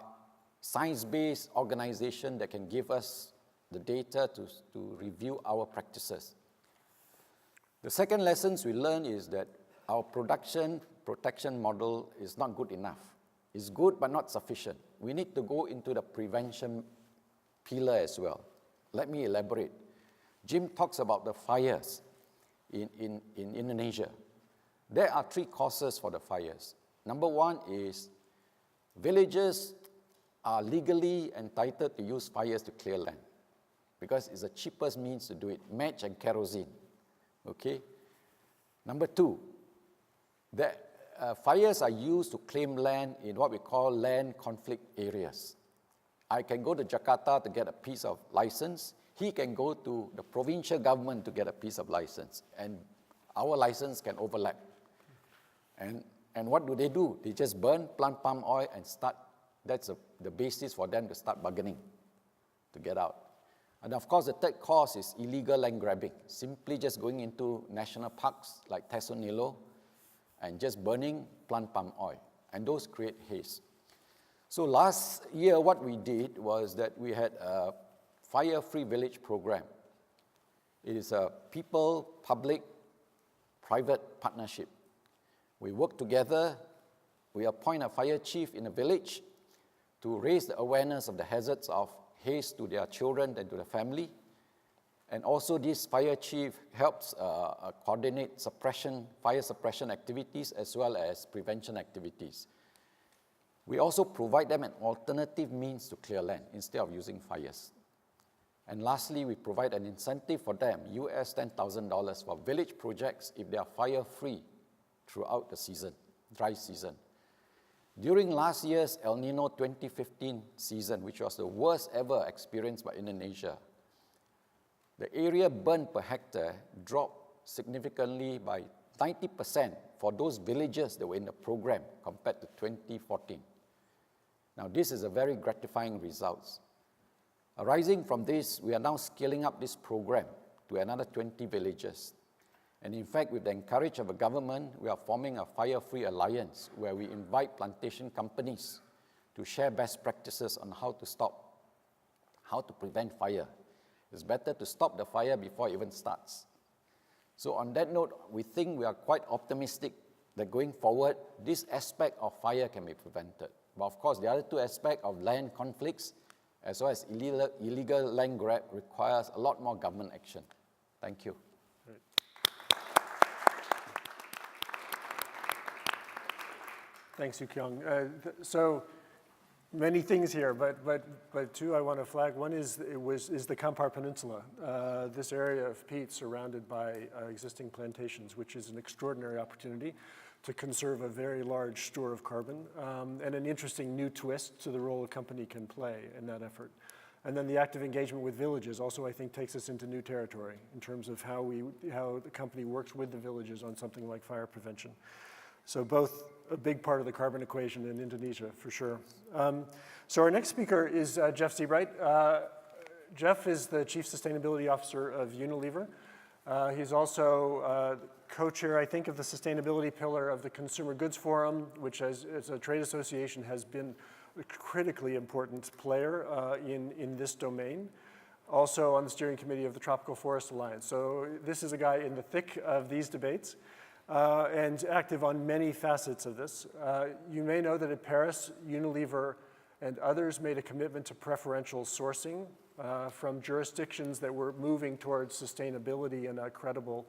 F: science-based organizations that can give us the data to review our practices. The second lessons we learn is that our production protection model is not good enough. It's good but not sufficient. We need to go into the prevention pillar as well. Let me elaborate. Jim talks about the fires in Indonesia. There are 3 causes for the fires. Number 1 is villagers are legally entitled to use fires to clear land because it's the cheapest means to do it, match and kerosene. Okay? Number 2, fires are used to claim land in what we call land conflict areas. I can go to Jakarta to get a piece of license. He can go to the provincial government to get a piece of license, and our license can overlap. And And what do? They just burn plant palm oil and start, that's the basis for them to start bargaining to get out. And of course, the third cause is illegal land grabbing, simply just going into national parks like Tesonilo and just burning plant palm oil. And those create haze. So last year, what we did was that we had a fire-free village program. It is a people, public, private partnership. We work together, we appoint a fire chief in a village to raise the awareness of the hazards of haze to their children and to the family. And also this fire chief helps coordinate fire suppression activities as well as prevention activities. We also provide them an alternative means to clear land instead of using fires. And lastly, we provide an incentive for them, US $10,000 for village projects if they are fire-free throughout the season, dry season. During last year's El Nino 2015 season, which was the worst ever experienced by Indonesia, the area burned per hectare dropped significantly by 90% for those villages that were in the program compared to 2014. Now, this is a very gratifying result. Arising from this, we are now scaling up this program to another 20 villages. And in fact, with the encouragement of the government, we are forming a fire-free alliance where we invite plantation companies to share best practices on how to prevent fire. It's better to stop the fire before it even starts. So on that note, we think we are quite optimistic that going forward, this aspect of fire can be prevented. But of course, the other two aspects of land conflicts, as well as illegal land grab, requires a lot more government action. Thank you.
A: Thanks, Yu Kyung. So many things here, but two I want to flag. One is the Kampar Peninsula, this area of peat surrounded by existing plantations, which is an extraordinary opportunity to conserve a very large store of carbon, and an interesting new twist to the role a company can play in that effort. And then the active engagement with villages also, I think, takes us into new territory in terms of how the company works with the villages on something like fire prevention. So both a big part of the carbon equation in Indonesia, for sure. So our next speaker is Jeff Seabright. Jeff is the Chief Sustainability Officer of Unilever. He's also co-chair, I think, of the sustainability pillar of the Consumer Goods Forum, which as a trade association has been a critically important player in this domain. Also on the steering committee of the Tropical Forest Alliance. So this is a guy in the thick of these debates. And active on many facets of this. You may know that at Paris, Unilever and others made a commitment to preferential sourcing from jurisdictions that were moving towards sustainability in a credible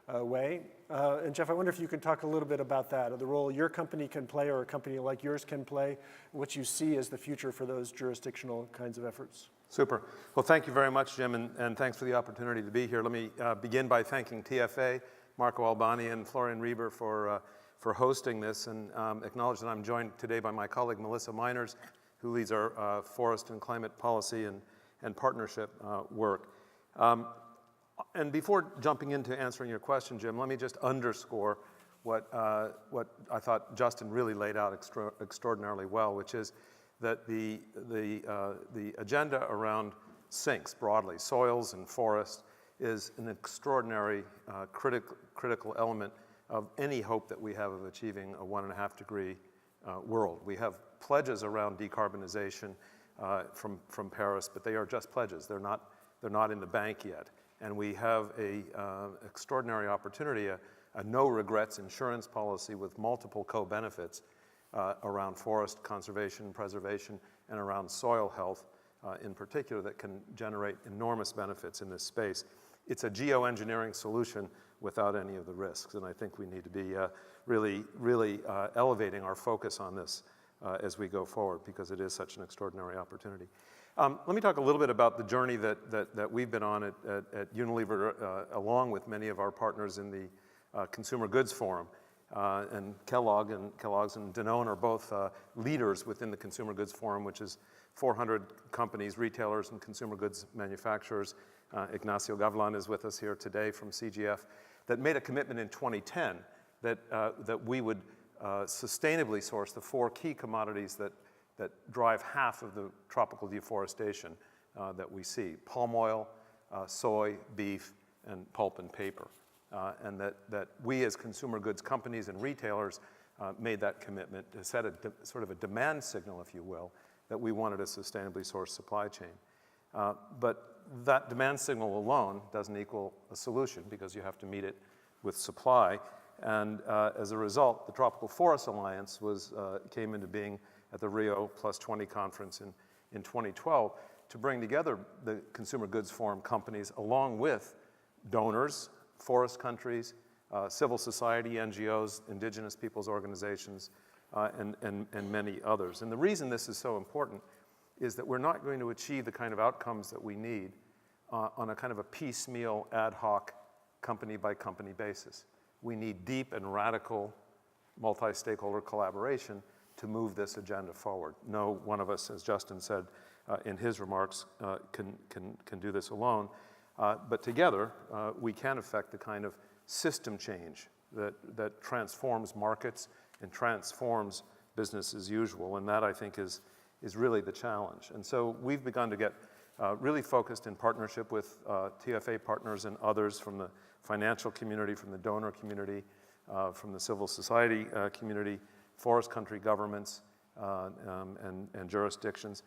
A: way. And Jeff, I wonder if you could talk a little bit about that, the role your company can play or a company like yours can play, what you see as the future for those jurisdictional kinds of efforts.
G: Super. Well, thank you very much, Jim, and thanks for the opportunity to be here. Let me begin by thanking TFA, Marco Albani and Florian Reber for hosting this, and acknowledge that I'm joined today by my colleague Melissa Miners, who leads our forest and climate policy and partnership work. And before jumping into answering your question, Jim, let me just underscore what I thought Justin really laid out extraordinarily well, which is that the agenda around sinks broadly, soils and forests, is an extraordinary critical element of any hope that we have of achieving a 1.5 degree world. We have pledges around decarbonization from Paris, but they are just pledges. They're not in the bank yet. And we have a extraordinary opportunity, a no regrets insurance policy with multiple co-benefits around forest conservation, preservation, and around soil health in particular that can generate enormous benefits in this space. It's a geoengineering solution without any of the risks, and I think we need to be really elevating our focus on this as we go forward, because it is such an extraordinary opportunity. Let me talk a little bit about the journey that we've been on at Unilever, along with many of our partners in the Consumer Goods Forum. And Kellogg's and Danone are both leaders within the Consumer Goods Forum, which is 400 companies, retailers, and consumer goods manufacturers. Ignacio Gavlan is with us here today from CGF, that made a commitment in 2010 that we would sustainably source the 4 key commodities that drive half of the tropical deforestation that we see: palm oil, soy, beef, and pulp and paper. And that we as consumer goods companies and retailers made that commitment to set sort of a demand signal, if you will, that we wanted a sustainably sourced supply chain. But that demand signal alone doesn't equal a solution, because you have to meet it with supply. And as a result, the Tropical Forest Alliance came into being at the Rio +20 conference in 2012 to bring together the Consumer Goods Forum companies along with donors, forest countries, civil society, NGOs, indigenous peoples organizations, and many others. And the reason this is so important is that we're not going to achieve the kind of outcomes that we need on a kind of a piecemeal, ad hoc, company-by-company basis. We need deep and radical multi-stakeholder collaboration to move this agenda forward. No one of us, as Justin said in his remarks, can do this alone. But together, we can affect the kind of system change that transforms markets and transforms business as usual. And that, I think, is really the challenge. And so we've begun to get really focused in partnership with TFA partners and others from the financial community, from the donor community, from the civil society community, forest country governments, and jurisdictions,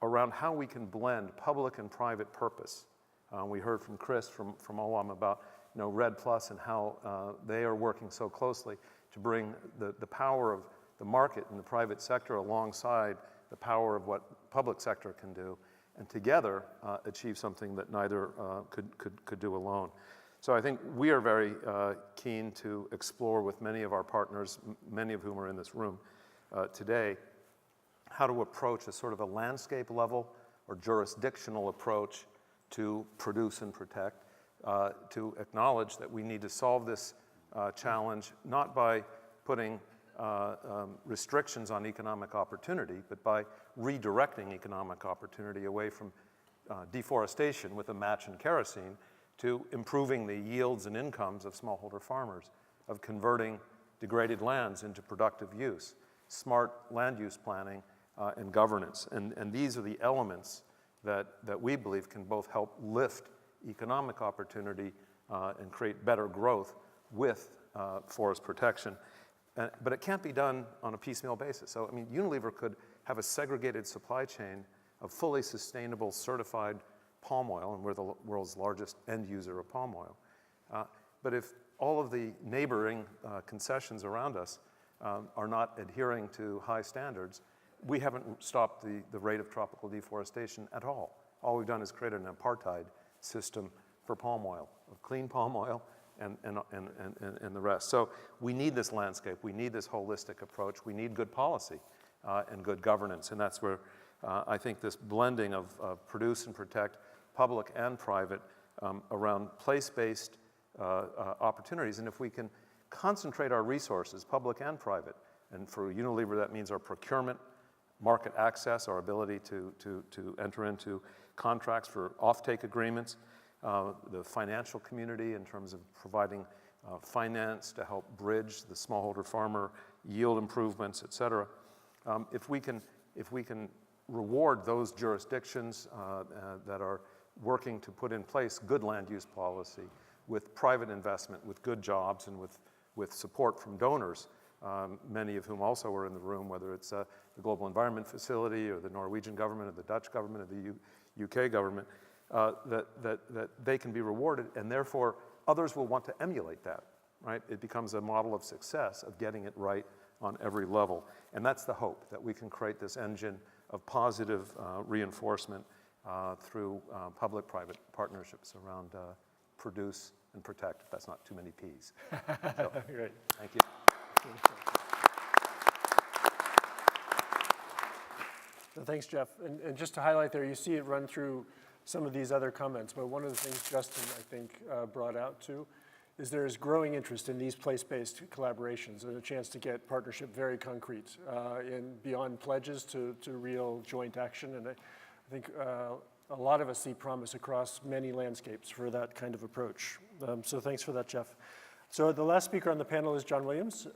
G: around how we can blend public and private purpose. We heard from Chris from OWAM about REDD+ and how they are working so closely to bring the power of the market and the private sector alongside the power of what public sector can do, and together achieve something that neither could do alone. So I think we are very keen to explore with many of our partners, many of whom are in this room today, how to approach a sort of a landscape level or jurisdictional approach to produce and protect, to acknowledge that we need to solve this challenge not by putting restrictions on economic opportunity, but by redirecting economic opportunity away from deforestation with a match in kerosene to improving the yields and incomes of smallholder farmers, of converting degraded lands into productive use, smart land use planning and governance. And these are the elements that we believe can both help lift economic opportunity and create better growth with forest protection. But it can't be done on a piecemeal basis. So, I mean, Unilever could have a segregated supply chain of fully sustainable, certified palm oil, and we're the world's largest end user of palm oil. But if all of the neighboring concessions around us are not adhering to high standards, we haven't stopped the rate of tropical deforestation at all. All we've done is create an apartheid system for palm oil, of clean palm oil and the rest. So we need this landscape. We need this holistic approach. We need good policy and good governance. And that's where I think this blending of produce and protect, public and private, around place-based opportunities. And if we can concentrate our resources, public and private, and for Unilever that means our procurement, market access, our ability to enter into contracts for offtake agreements, the financial community in terms of providing finance to help bridge the smallholder farmer yield improvements, et cetera. If we can reward those jurisdictions that are working to put in place good land use policy with private investment, with good jobs, and with support from donors, many of whom also are in the room, whether it's the Global Environment Facility or the Norwegian government or the Dutch government or the UK government, that they can be rewarded, and therefore others will want to emulate that, right? It becomes a model of success of getting it right on every level. And that's the hope, that we can create this engine of positive reinforcement through public-private partnerships around produce and protect, if that's not too many P's. So,
A: Great.
G: thank you.
A: Thanks, Jeff. And just to highlight there, you see it run through some of these other comments, but one of the things Justin, I think, brought out too, is there is growing interest in these place-based collaborations and a chance to get partnership very concrete and beyond pledges to real joint action. And I think a lot of us see promise across many landscapes for that kind of approach. So thanks for that, Jeff. So the last speaker on the panel is John Williams.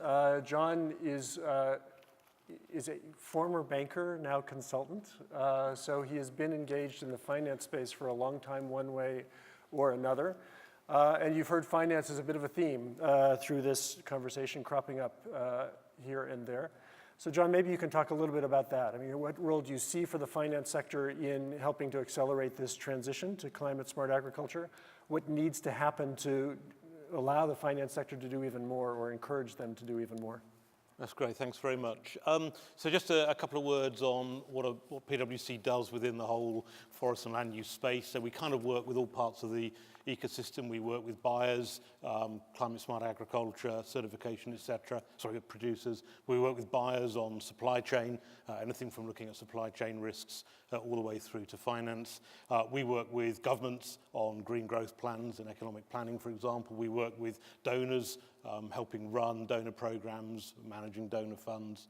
A: John is a former banker, now consultant. So he has been engaged in the finance space for a long time, one way or another. And you've heard finance as a bit of a theme through this conversation cropping up here and there. So John, maybe you can talk a little bit about that. I mean, what role do you see for the finance sector in helping to accelerate this transition to climate smart agriculture? What needs to happen to allow the finance sector to do even more or encourage them to do even more?
H: That's great, thanks very much. So just a couple of words on what PwC does within the whole forest and land use space. So we kind of work with all parts of the ecosystem. We work with buyers, climate smart agriculture, certification, producers. We work with buyers on supply chain, anything from looking at supply chain risks all the way through to finance. We work with governments on green growth plans and economic planning, for example. We work with donors, helping run donor programs, managing donor funds.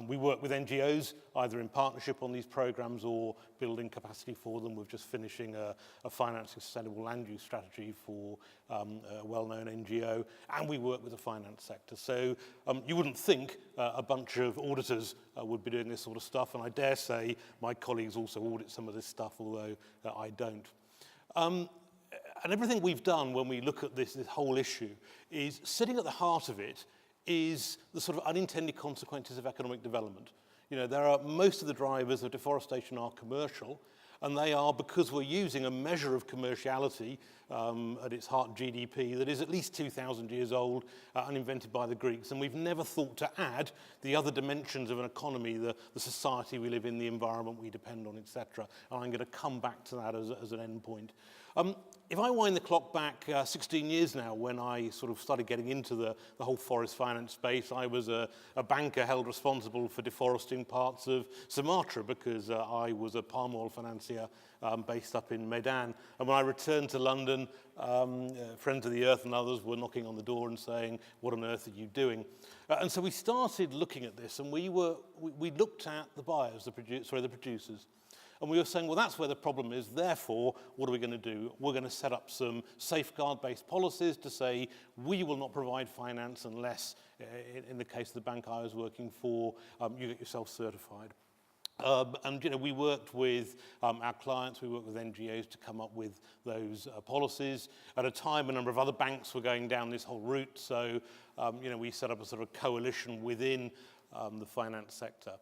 H: We work with NGOs, either in partnership on these programs or building capacity for them. We're just finishing a financing sustainable land use strategy for a well-known NGO, and we work with the finance sector. So you wouldn't think a bunch of auditors would be doing this sort of stuff, and I dare say my colleagues also audit some of this stuff, although I don't. And everything we've done when we look at this whole issue is sitting at the heart of it is the sort of unintended consequences of economic development. You know, most of the drivers of deforestation are commercial, and they are because we're using a measure of commerciality at its heart, GDP, that is at least 2,000 years old and invented by the Greeks. And we've never thought to add the other dimensions of an economy, the society we live in, the environment we depend on, etc. And I'm going to come back to that as an end point. If I wind the clock back 16 years now, when I sort of started getting into the whole forest finance space, I was a banker held responsible for deforesting parts of Sumatra because I was a palm oil financier based up in Medan. And when I returned to London, Friends of the Earth and others were knocking on the door and saying, what on earth are you doing? And so we started looking at this, and we looked at the buyers, the producers. And we were saying, well, that's where the problem is. Therefore, what are we going to do? We're going to set up some safeguard-based policies to say we will not provide finance unless, in the case of the bank I was working for, you get yourself certified. And, you know, we worked with our clients, we worked with NGOs to come up with those policies. At a time, a number of other banks were going down this whole route. So, you know, we set up a sort of coalition within the finance sector.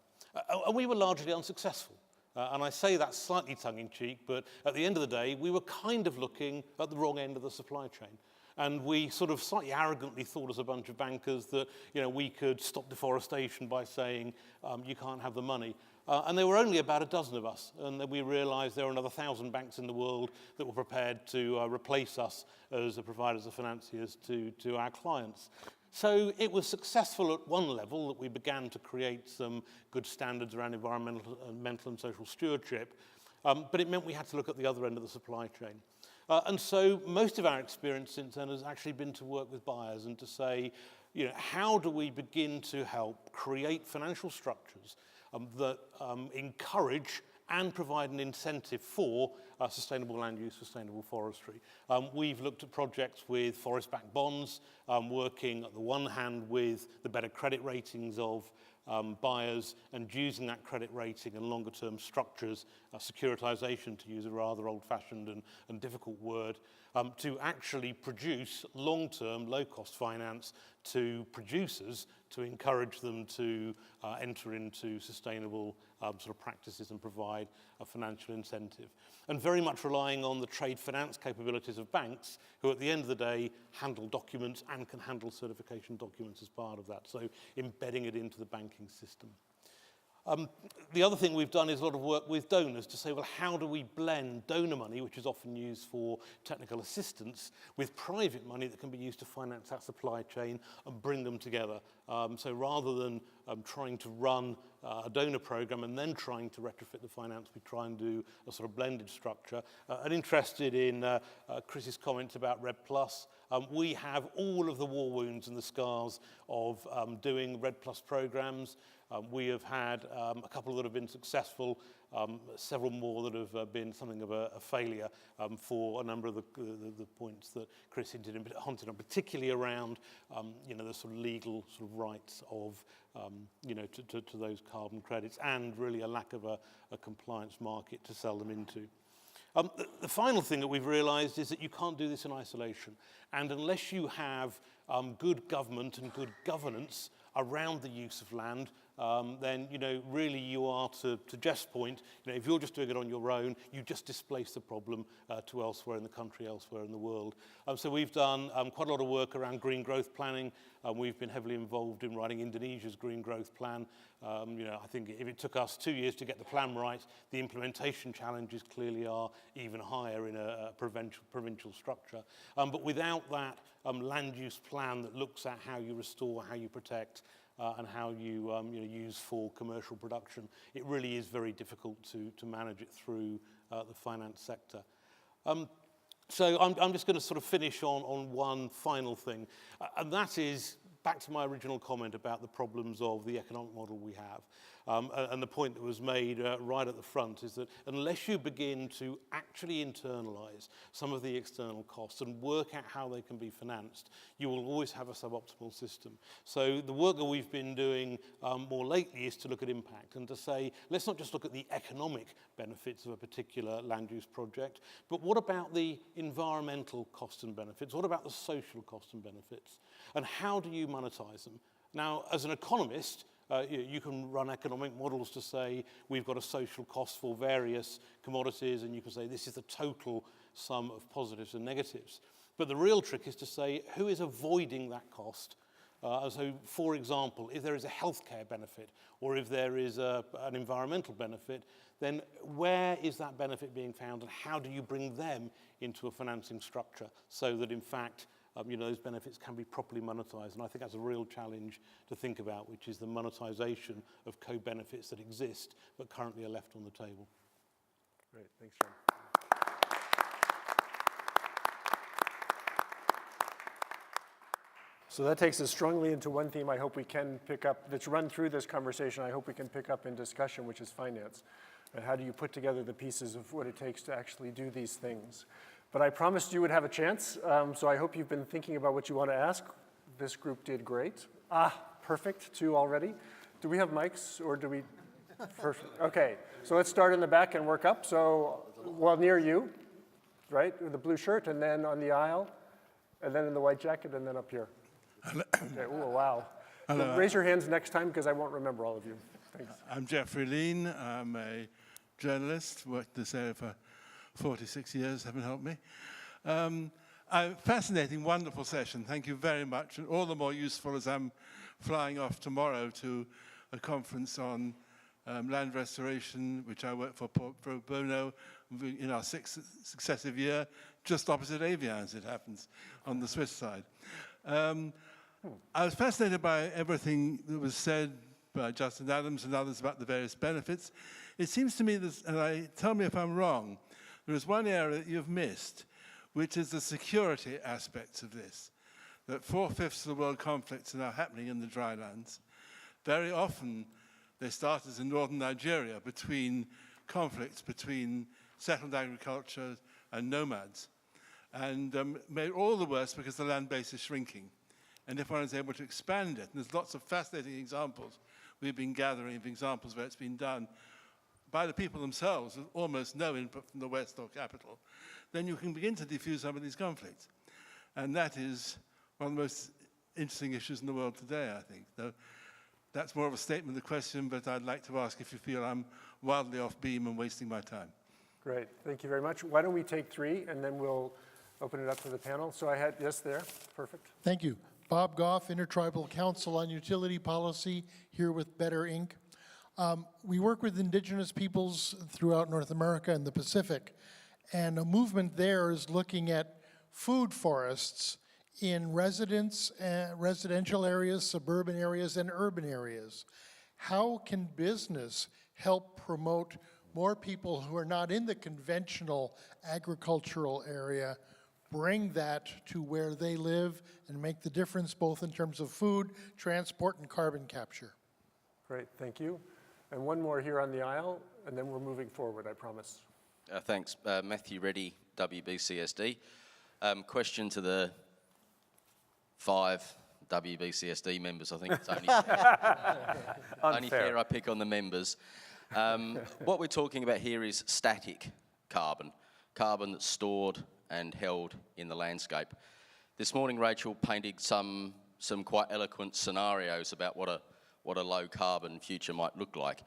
H: And we were largely unsuccessful. And I say that slightly tongue-in-cheek, but at the end of the day, we were kind of looking at the wrong end of the supply chain. And we sort of slightly arrogantly thought as a bunch of bankers that, you know, we could stop deforestation by saying you can't have the money. And there were only about a dozen of us. And then we realized there were another 1,000 banks in the world that were prepared to replace us as the providers of financiers to our clients. So it was successful at one level that we began to create some good standards around environmental and social stewardship, but it meant we had to look at the other end of the supply chain. And so most of our experience since then has actually been to work with buyers and to say, you know, how do we begin to help create financial structures that encourage and provide an incentive for sustainable land use, sustainable forestry. We've looked at projects with forest-backed bonds, working at the one hand with the better credit ratings of buyers and using that credit rating and longer-term structures, securitization, to use a rather old-fashioned and difficult word, to actually produce long-term, low-cost finance to producers to encourage them to enter into sustainable sort of practices and provide a financial incentive. And very much relying on the trade finance capabilities of banks, who at the end of the day handle documents and can handle certification documents as part of that. So embedding it into the banking system. The other thing we've done is a lot of work with donors to say, well, how do we blend donor money, which is often used for technical assistance, with private money that can be used to finance that supply chain and bring them together? So rather than trying to run a donor program and then trying to retrofit the finance, we try and do a sort of blended structure. And interested in Chris's comments about RED+, we have all of the war wounds and the scars of doing RED+ programs. We have had a couple that have been successful several more that have been something of a failure for a number of the points that Chris hinted on, particularly around the sort of legal sort of rights of to those carbon credits, and really a lack of a compliance market to sell them into. The final thing that we've realised is that you can't do this in isolation, and unless you have good government and good governance around the use of land, then really you are, to Jeff's point, if you're just doing it on your own, you just displace the problem to elsewhere in the country, elsewhere in the world. So we've done quite a lot of work around green growth planning. We've been heavily involved in writing Indonesia's green growth plan. I think if it took us 2 years to get the plan right, the implementation challenges clearly are even higher in a provincial structure. But without that land use plan that looks at how you restore, how you protect, and how you use for commercial production, it really is very difficult to manage it through the finance sector. So I'm just going to sort of finish on one final thing, and that is back to my original comment about the problems of the economic model we have. And the point that was made right at the front is that unless you begin to actually internalise some of the external costs and work out how they can be financed, you will always have a suboptimal system. So the work that we've been doing more lately is to look at impact and to say, let's not just look at the economic benefits of a particular land use project, but what about the environmental costs and benefits? What about the social costs and benefits? And how do you monetize them? Now, as an economist, you can run economic models to say we've got a social cost for various commodities, and you can say this is the total sum of positives and negatives. But the real trick is to say who is avoiding that cost. So, for example, if there is a healthcare benefit or if there is an environmental benefit, then where is that benefit being found, and how do you bring them into a financing structure so that, in fact, those benefits can be properly monetized? And I think that's a real challenge to think about, which is the monetization of co-benefits that exist but currently are left on the table.
A: Great, thanks, John. So that takes us strongly into one theme I hope we can pick up, that's run through this conversation, I hope we can pick up in discussion, which is finance. Right? How do you put together the pieces of what it takes to actually do these things? But I promised you would have a chance, so I hope you've been thinking about what you want to ask. This group did great. Perfect, 2 already. Do we have mics, or do we? Perfect. Okay, so let's start in the back and work up. So, well, near you, right, with the blue shirt, and then on the aisle, and then in the white jacket, and then up here.
I: Hello.
A: Okay, ooh, wow.
I: Hello.
A: Raise your hands next time, because I won't remember all of you. Thanks.
I: I'm Jeffrey Lean. I'm a journalist, worked this area for 46 years, haven't helped me. A fascinating, wonderful session. Thank you very much, and all the more useful as I'm flying off tomorrow to a conference on land restoration, which I work for pro bono in our 6th successive year, just opposite Avian, as it happens, on the Swiss side. I was fascinated by everything that was said by Justin Adams and others about the various benefits. It seems to me, tell me if I'm wrong, there is one area that you've missed, which is the security aspects of this. That 4/5 of the world conflicts are now happening in the drylands. Very often, they start as in northern Nigeria, conflicts between settled agriculture and nomads. And made all the worse because the land base is shrinking. And if one is able to expand it, and there's lots of fascinating examples, we've been gathering of examples where it's been done by the people themselves, with almost no input from the West or capital, then you can begin to diffuse some of these conflicts. And that is one of the most interesting issues in the world today, I think. Though that's more of a statement of the question, but I'd like to ask if you feel I'm wildly off beam and wasting my time.
A: Great, thank you very much. Why don't we take 3, and then we'll open it up to the panel. So I had, yes, there, perfect.
J: Thank you. Bob Goff, Intertribal Council on Utility Policy, here with Better Inc. We work with indigenous peoples throughout North America and the Pacific, and a movement there is looking at food forests in residential areas, suburban areas, and urban areas. How can business help promote more people who are not in the conventional agricultural area, bring that to where they live and make the difference both in terms of food, transport, and carbon capture?
A: Great, thank you. And one more here on the aisle, and then we're moving forward, I promise.
K: Thanks. Matthew Reddy, WBCSD. Question to the 5 WBCSD members. I think it's only only fair I pick on the members. What we're talking about here is static carbon, carbon that's stored and held in the landscape. This morning, Rachel painted some quite eloquent scenarios about what a low carbon future might look like.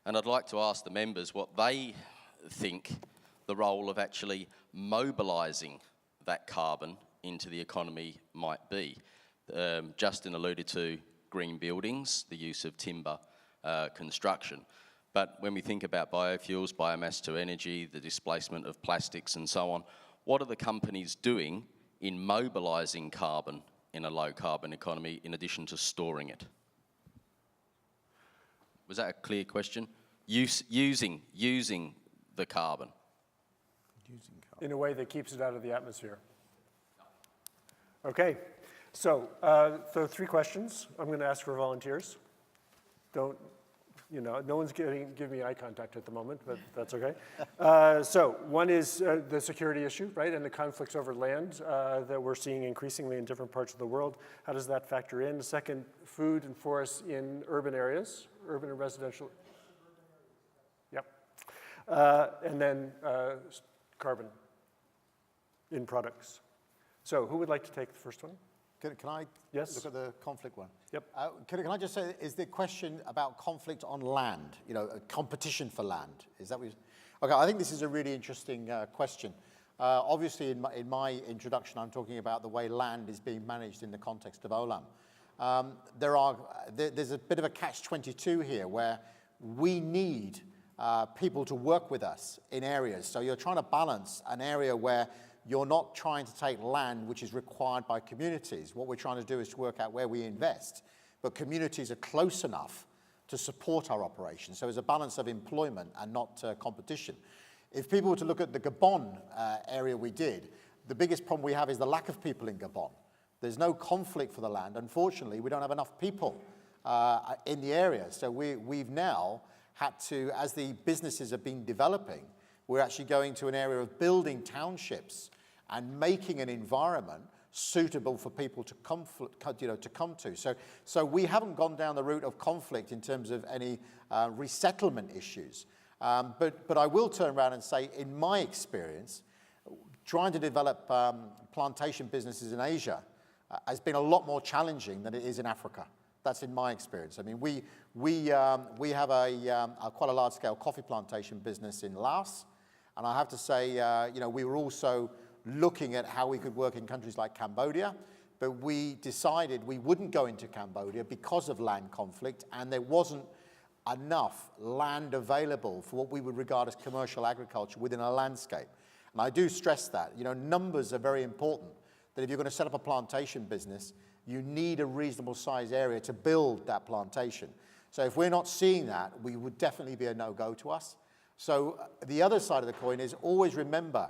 K: And I'd like to ask the members what they think the role of actually mobilising that carbon into the economy might be. Justin alluded to green buildings, the use of timber construction. But when we think about biofuels, biomass to energy, the displacement of plastics and so on, what are the companies doing in mobilising carbon in a low carbon economy in addition to storing it? Was that a clear question? Using the carbon.
A: In a way that keeps it out of the atmosphere. Okay, so 3 questions. I'm going to ask for volunteers. Don't, no one's giving me eye contact at the moment, but that's okay. So one is the security issue, right, and the conflicts over land that we're seeing increasingly in different parts of the world. How does that factor in? Second, food and forests in urban areas, urban and residential. Yep. And then carbon in products. So who would like to take the first one?
D: Can I
A: Yes.
D: look at the conflict one?
A: Yep.
D: Can I just say, is the question about conflict on land, a competition for land? Is that what okay, I think this is a really interesting question. Obviously, in my introduction, I'm talking about the way land is being managed in the context of OLAM. There's a bit of a catch-22 here where we need people to work with us in areas. So you're trying to balance an area where you're not trying to take land which is required by communities. What we're trying to do is to work out where we invest, but communities are close enough to support our operations. So there's a balance of employment and not competition. If people were to look at the Gabon area we did, the biggest problem we have is the lack of people in Gabon. There's no conflict for the land. Unfortunately, we don't have enough people in the area. So we've now had to, as the businesses have been developing, we're actually going to an area of building townships and making an environment suitable for people to come to. So we haven't gone down the route of conflict in terms of any resettlement issues. But I will turn around and say, in my experience, trying to develop plantation businesses in Asia has been a lot more challenging than it is in Africa. That's in my experience. I mean, we have quite a large-scale coffee plantation business in Laos, and I have to say, we were also looking at how we could work in countries like Cambodia, but we decided we wouldn't go into Cambodia because of land conflict, and there wasn't enough land available for what we would regard as commercial agriculture within a landscape. And I do stress that, numbers are very important, that if you're going to set up a plantation business, you need a reasonable size area to build that plantation. So if we're not seeing that, we would definitely be a no-go to us. So the other side of the coin is always remember,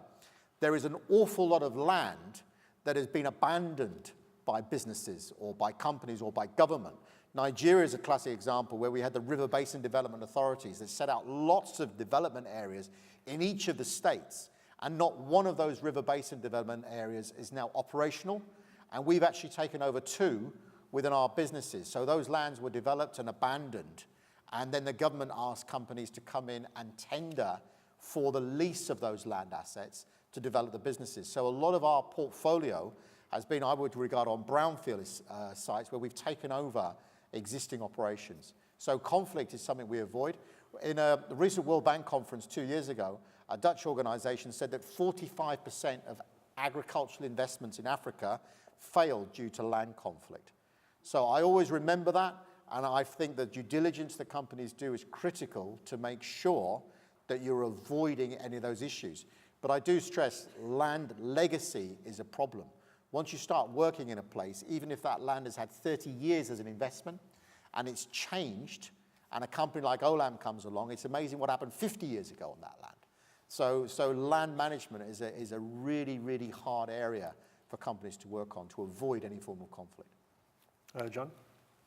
D: there is an awful lot of land that has been abandoned by businesses or by companies or by government. Nigeria is a classic example where we had the River Basin Development Authorities that set out lots of development areas in each of the states, and not one of those River Basin development areas is now operational, and we've actually taken over 2 within our businesses. So those lands were developed and abandoned, and then the government asked companies to come in and tender for the lease of those land assets to develop the businesses. So a lot of our portfolio has been, I would regard, on brownfield sites where we've taken over existing operations. So conflict is something we avoid. In a recent World Bank conference 2 years ago, a Dutch organization said that 45% of agricultural investments in Africa failed due to land conflict. So I always remember that, and I think the due diligence that companies do is critical to make sure that you're avoiding any of those issues. But I do stress land legacy is a problem. Once you start working in a place, even if that land has had 30 years as an investment and it's changed, and a company like OLAM comes along, it's amazing what happened 50 years ago on that land. So land management is a really, really hard area for companies to work on to avoid any form of conflict.
A: John?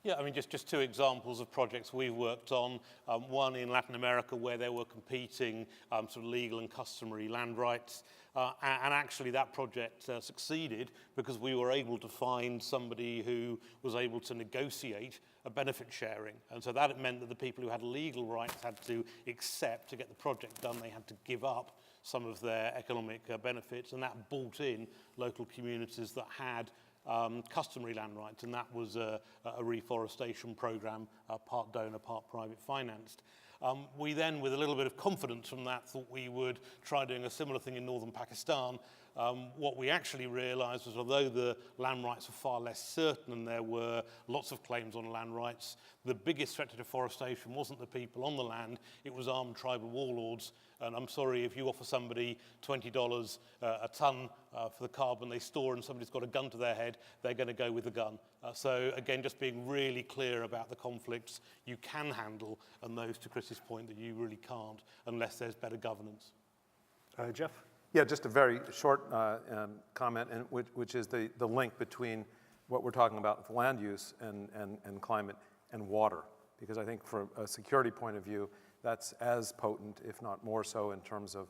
H: Yeah, I mean, just two examples of projects we've worked on. One in Latin America where there were competing sort of legal and customary land rights. And actually that project succeeded because we were able to find somebody who was able to negotiate a benefit sharing. And so that meant that the people who had legal rights had to accept to get the project done, they had to give up some of their economic benefits, and that brought in local communities that had customary land rights, and that was a reforestation program, part donor, part private financed. We then, with a little bit of confidence from that, thought we would try doing a similar thing in northern Pakistan. What we actually realized was although the land rights were far less certain and there were lots of claims on land rights, the biggest threat to deforestation wasn't the people on the land, it was armed tribal warlords. And I'm sorry, if you offer somebody $20 a ton for the carbon they store and somebody's got a gun to their head, they're going to go with the gun. So again, just being really clear about the conflicts you can handle and those, to Chris's point, that you really can't unless there's better governance.
A: Jeff?
G: Yeah, just a very short comment, and which is the link between what we're talking about with land use and climate and water. Because I think from a security point of view, that's as potent, if not more so, in terms of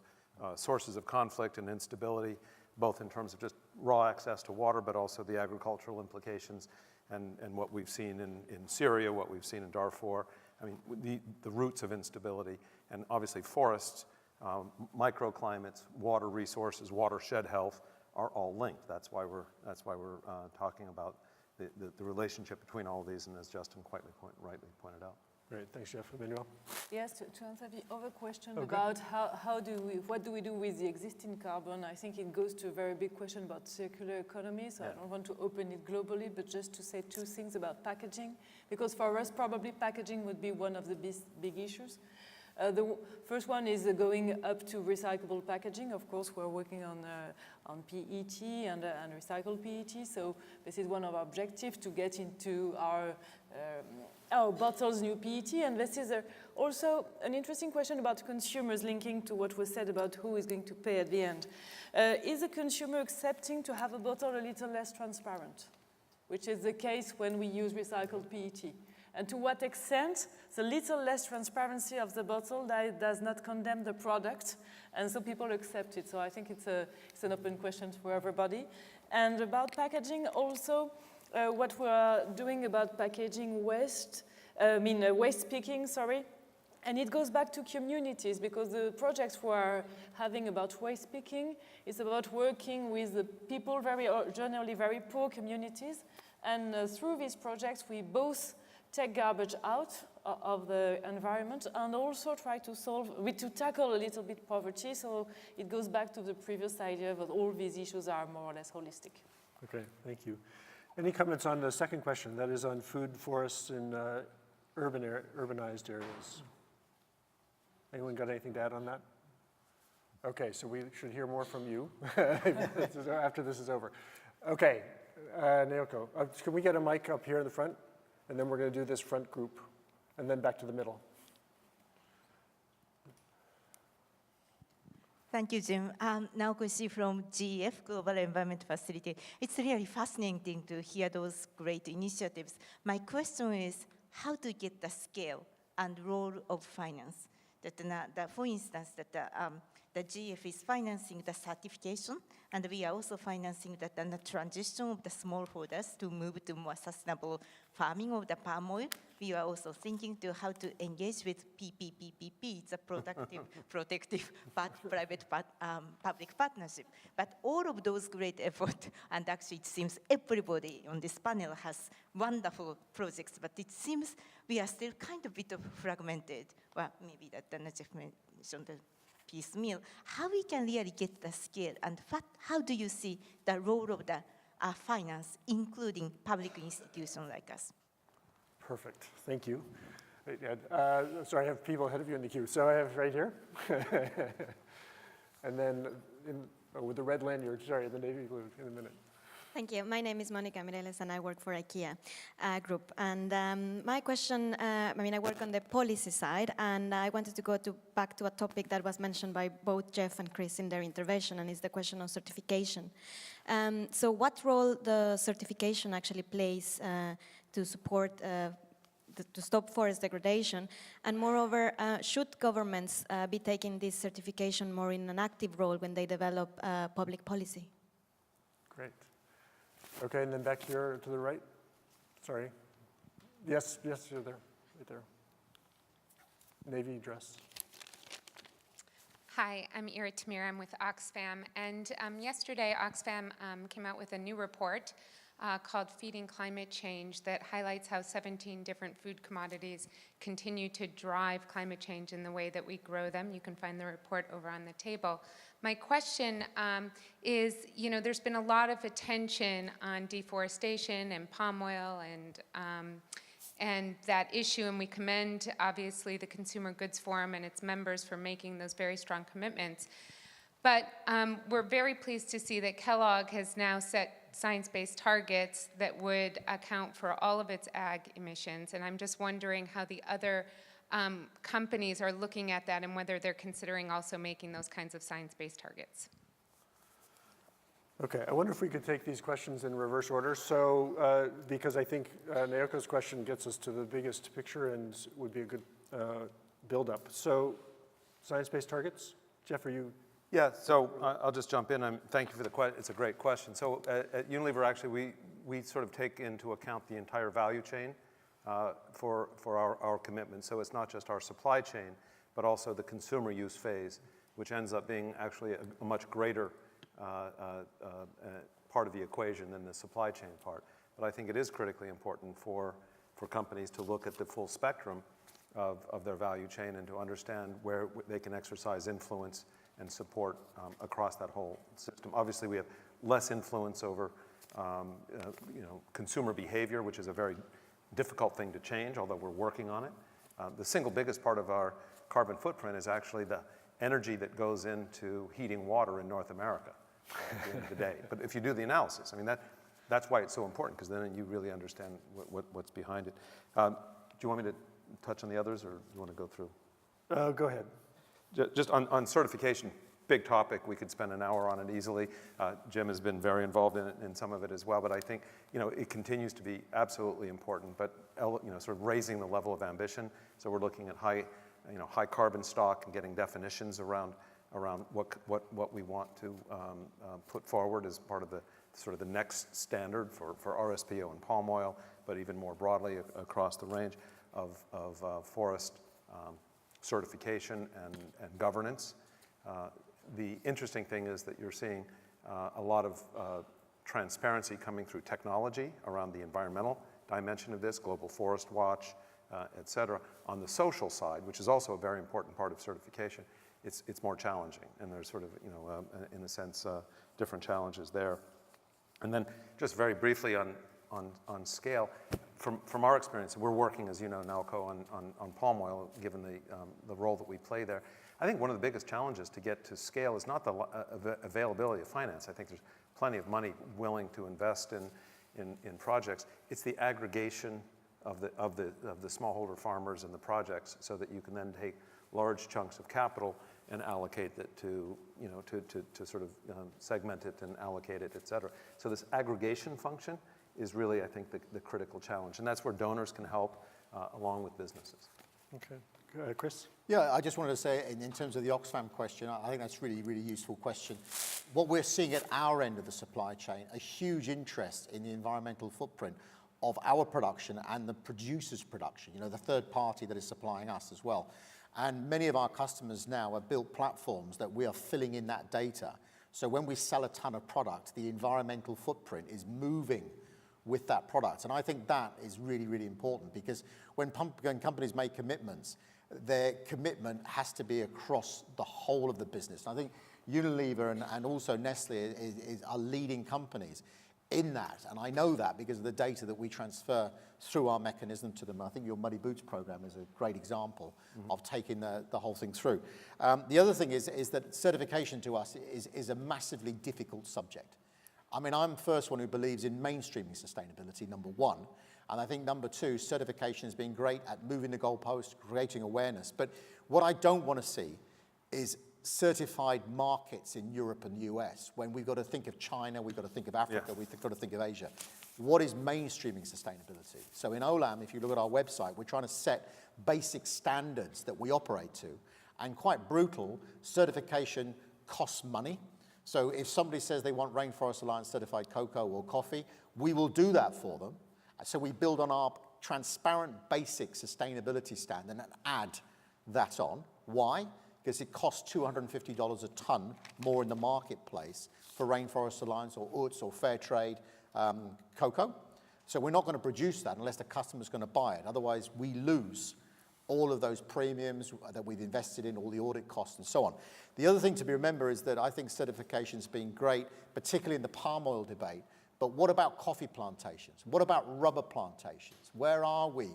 G: sources of conflict and instability, both in terms of just raw access to water, but also the agricultural implications and what we've seen in Syria, what we've seen in Darfur. I mean, the roots of instability, and obviously forests, microclimates, water resources, watershed health are all linked. That's why we're talking about the relationship between all of these, and as Justin rightly pointed out.
A: Great, thanks, Jeff. Emmanuel?
C: Yes, to answer the other question about what do we do with the existing carbon, I think it goes to a very big question about circular economy, so I don't want to open it globally, but just to say two things about packaging, because for us, probably packaging would be one of the big issues. The first one is going up to recyclable packaging. Of course, we're working on PET and recycled PET. So this is one of our objectives, to get into our bottles new PET. And this is also an interesting question about consumers, linking to what was said about who is going to pay at the end. Is the consumer accepting to have a bottle a little less transparent, which is the case when we use recycled PET? And to what extent the little less transparency of the bottle does not condemn the product, and so people accept it. So I think it's an open question for everybody. And about packaging also, what we're doing about packaging waste, waste picking, sorry, and it goes back to communities, because the projects we are having about waste picking is about working with the people, generally very poor communities, and through these projects we both take garbage out of the environment and also try to tackle a little bit poverty. So it goes back to the previous idea that all these issues are more or less holistic.
A: Okay, thank you. Any comments on the second question, that is on food forests in urbanized areas? Anyone got anything to add on that? Okay, so we should hear more from you after this is over. Okay, Naoko, can we get a mic up here in the front? And then we're going to do this front group, and then back to the middle.
L: Thank you, Jim. Naoko from GEF, Global Environment Facility. It's really fascinating to hear those great initiatives. My question is, how to get the scale and role of finance? For instance, the GEF is financing the certification, and we are also financing the transition of the smallholders to move to more sustainable farming of the palm oil. We are also thinking to how to engage with PPPPP. It's a protective public partnership. But all of those great efforts, and actually it seems everybody on this panel has wonderful projects, but it seems we are still kind of a bit of fragmented. Well, maybe that Najib mentioned the piecemeal. How we can really get the scale, and how do you see the role of the finance, including public institutions like us?
A: Perfect, thank you. Sorry, I have people ahead of you in the queue. So I have right here. And then with the red lanyard, sorry, the navy blue in a minute.
M: Thank you. My name is Monica Mireles and I work for IKEA Group. And my question, I work on the policy side, and I wanted to go back to a topic that was mentioned by both Jeff and Chris in their intervention, and it's the question of certification. So what role the certification actually plays to support to stop forest degradation, and moreover, should governments be taking this certification more in an active role when they develop public policy?
A: Great. Okay, and then back here to the right. Sorry. Yes, you're there, right there. Navy dress.
N: Hi, I'm Ira Tamir. I'm with Oxfam. And yesterday, Oxfam came out with a new report called Feeding Climate Change that highlights how 17 different food commodities continue to drive climate change in the way that we grow them. You can find the report over on the table. My question is, there's been a lot of attention on deforestation and palm oil and that issue, and we commend, obviously, the Consumer Goods Forum and its members for making those very strong commitments. But we're very pleased to see that Kellogg has now set science-based targets that would account for all of its ag emissions, and I'm just wondering how the other companies are looking at that and whether they're considering also making those kinds of science-based targets.
A: Okay, I wonder if we could take these questions in reverse order. So, because I think Naoko's question gets us to the biggest picture and would be a good build-up. So, science-based targets? Jeff, are you?
G: Yeah, so I'll just jump in. Thank you for the question. It's a great question. So at Unilever, actually, we sort of take into account the entire value chain for our commitment. So it's not just our supply chain, but also the consumer use phase, which ends up being actually a much greater part of the equation than the supply chain part. But I think it is critically important for companies to look at the full spectrum of their value chain and to understand where they can exercise influence and support across that whole system. Obviously, we have less influence over consumer behavior, which is a very difficult thing to change, although we're working on it. The single biggest part of our carbon footprint is actually the energy that goes into heating water in North America at the end of the day. But if you do the analysis, I mean, that's why it's so important, because then you really understand what's behind it. Do you want me to touch on the others, or do you want to go through?
A: Go ahead.
G: Just on certification, big topic. We could spend an hour on it easily. Jim has been very involved in some of it as well, but I think it continues to be absolutely important, but sort of raising the level of ambition. So we're looking at high carbon stock and getting definitions around what we want to put forward as part of the sort of the next standard for RSPO and palm oil, but even more broadly across the range of forest certification and governance. The interesting thing is that you're seeing a lot of transparency coming through technology around the environmental dimension of this, Global Forest Watch, et cetera. On the social side, which is also a very important part of certification, it's more challenging, and there's sort of, in a sense, different challenges there. And then just very briefly on scale, from our experience, we're working, as you know, Naoko, on palm oil, given the role that we play there. I think one of the biggest challenges to get to scale is not the availability of finance. I think there's plenty of money willing to invest in projects. It's the aggregation of the smallholder farmers and the projects, so that you can then take large chunks of capital and allocate it to sort of segment it and allocate it, et cetera. So this aggregation function is really, I think, the critical challenge. And that's where donors can help along with businesses.
A: Okay. Chris?
D: Yeah, I just wanted to say, in terms of the Oxfam question, I think that's really, really useful question. What we're seeing at our end of the supply chain, a huge interest in the environmental footprint of our production and the producer's production, the third party that is supplying us as well. And many of our customers now have built platforms that we are filling in that data. So when we sell a ton of product, the environmental footprint is moving with that product. And I think that is really, really important, because when companies make commitments, their commitment has to be across the whole of the business. And I think Unilever and also Nestle are leading companies in that. And I know that because of the data that we transfer through our mechanism to them. I think your Muddy Boots program is a great example of taking the whole thing through. The other thing is that certification to us is a massively difficult subject. I mean, I'm the first one who believes in mainstreaming sustainability, number one. And I think number two, certification has been great at moving the goalpost, creating awareness. But what I don't want to see is certified markets in Europe and the US, when we've got to think of China, we've got to think of Africa, we've got to think of Asia. What is mainstreaming sustainability? So in Olam, if you look at our website, we're trying to set basic standards that we operate to. And quite brutal, certification costs money. So if somebody says they want Rainforest Alliance certified cocoa or coffee, we will do that for them. So we build on our transparent basic sustainability standard and add that on. Why? Because it costs $250 a ton more in the marketplace for Rainforest Alliance or UTZ or Fair Trade cocoa. So we're not going to produce that unless the customer's going to buy it. Otherwise, we lose all of those premiums that we've invested in, all the audit costs and so on. The other thing to be remembered is that I think certification's been great, particularly in the palm oil debate. But what about coffee plantations? What about rubber plantations? Where are we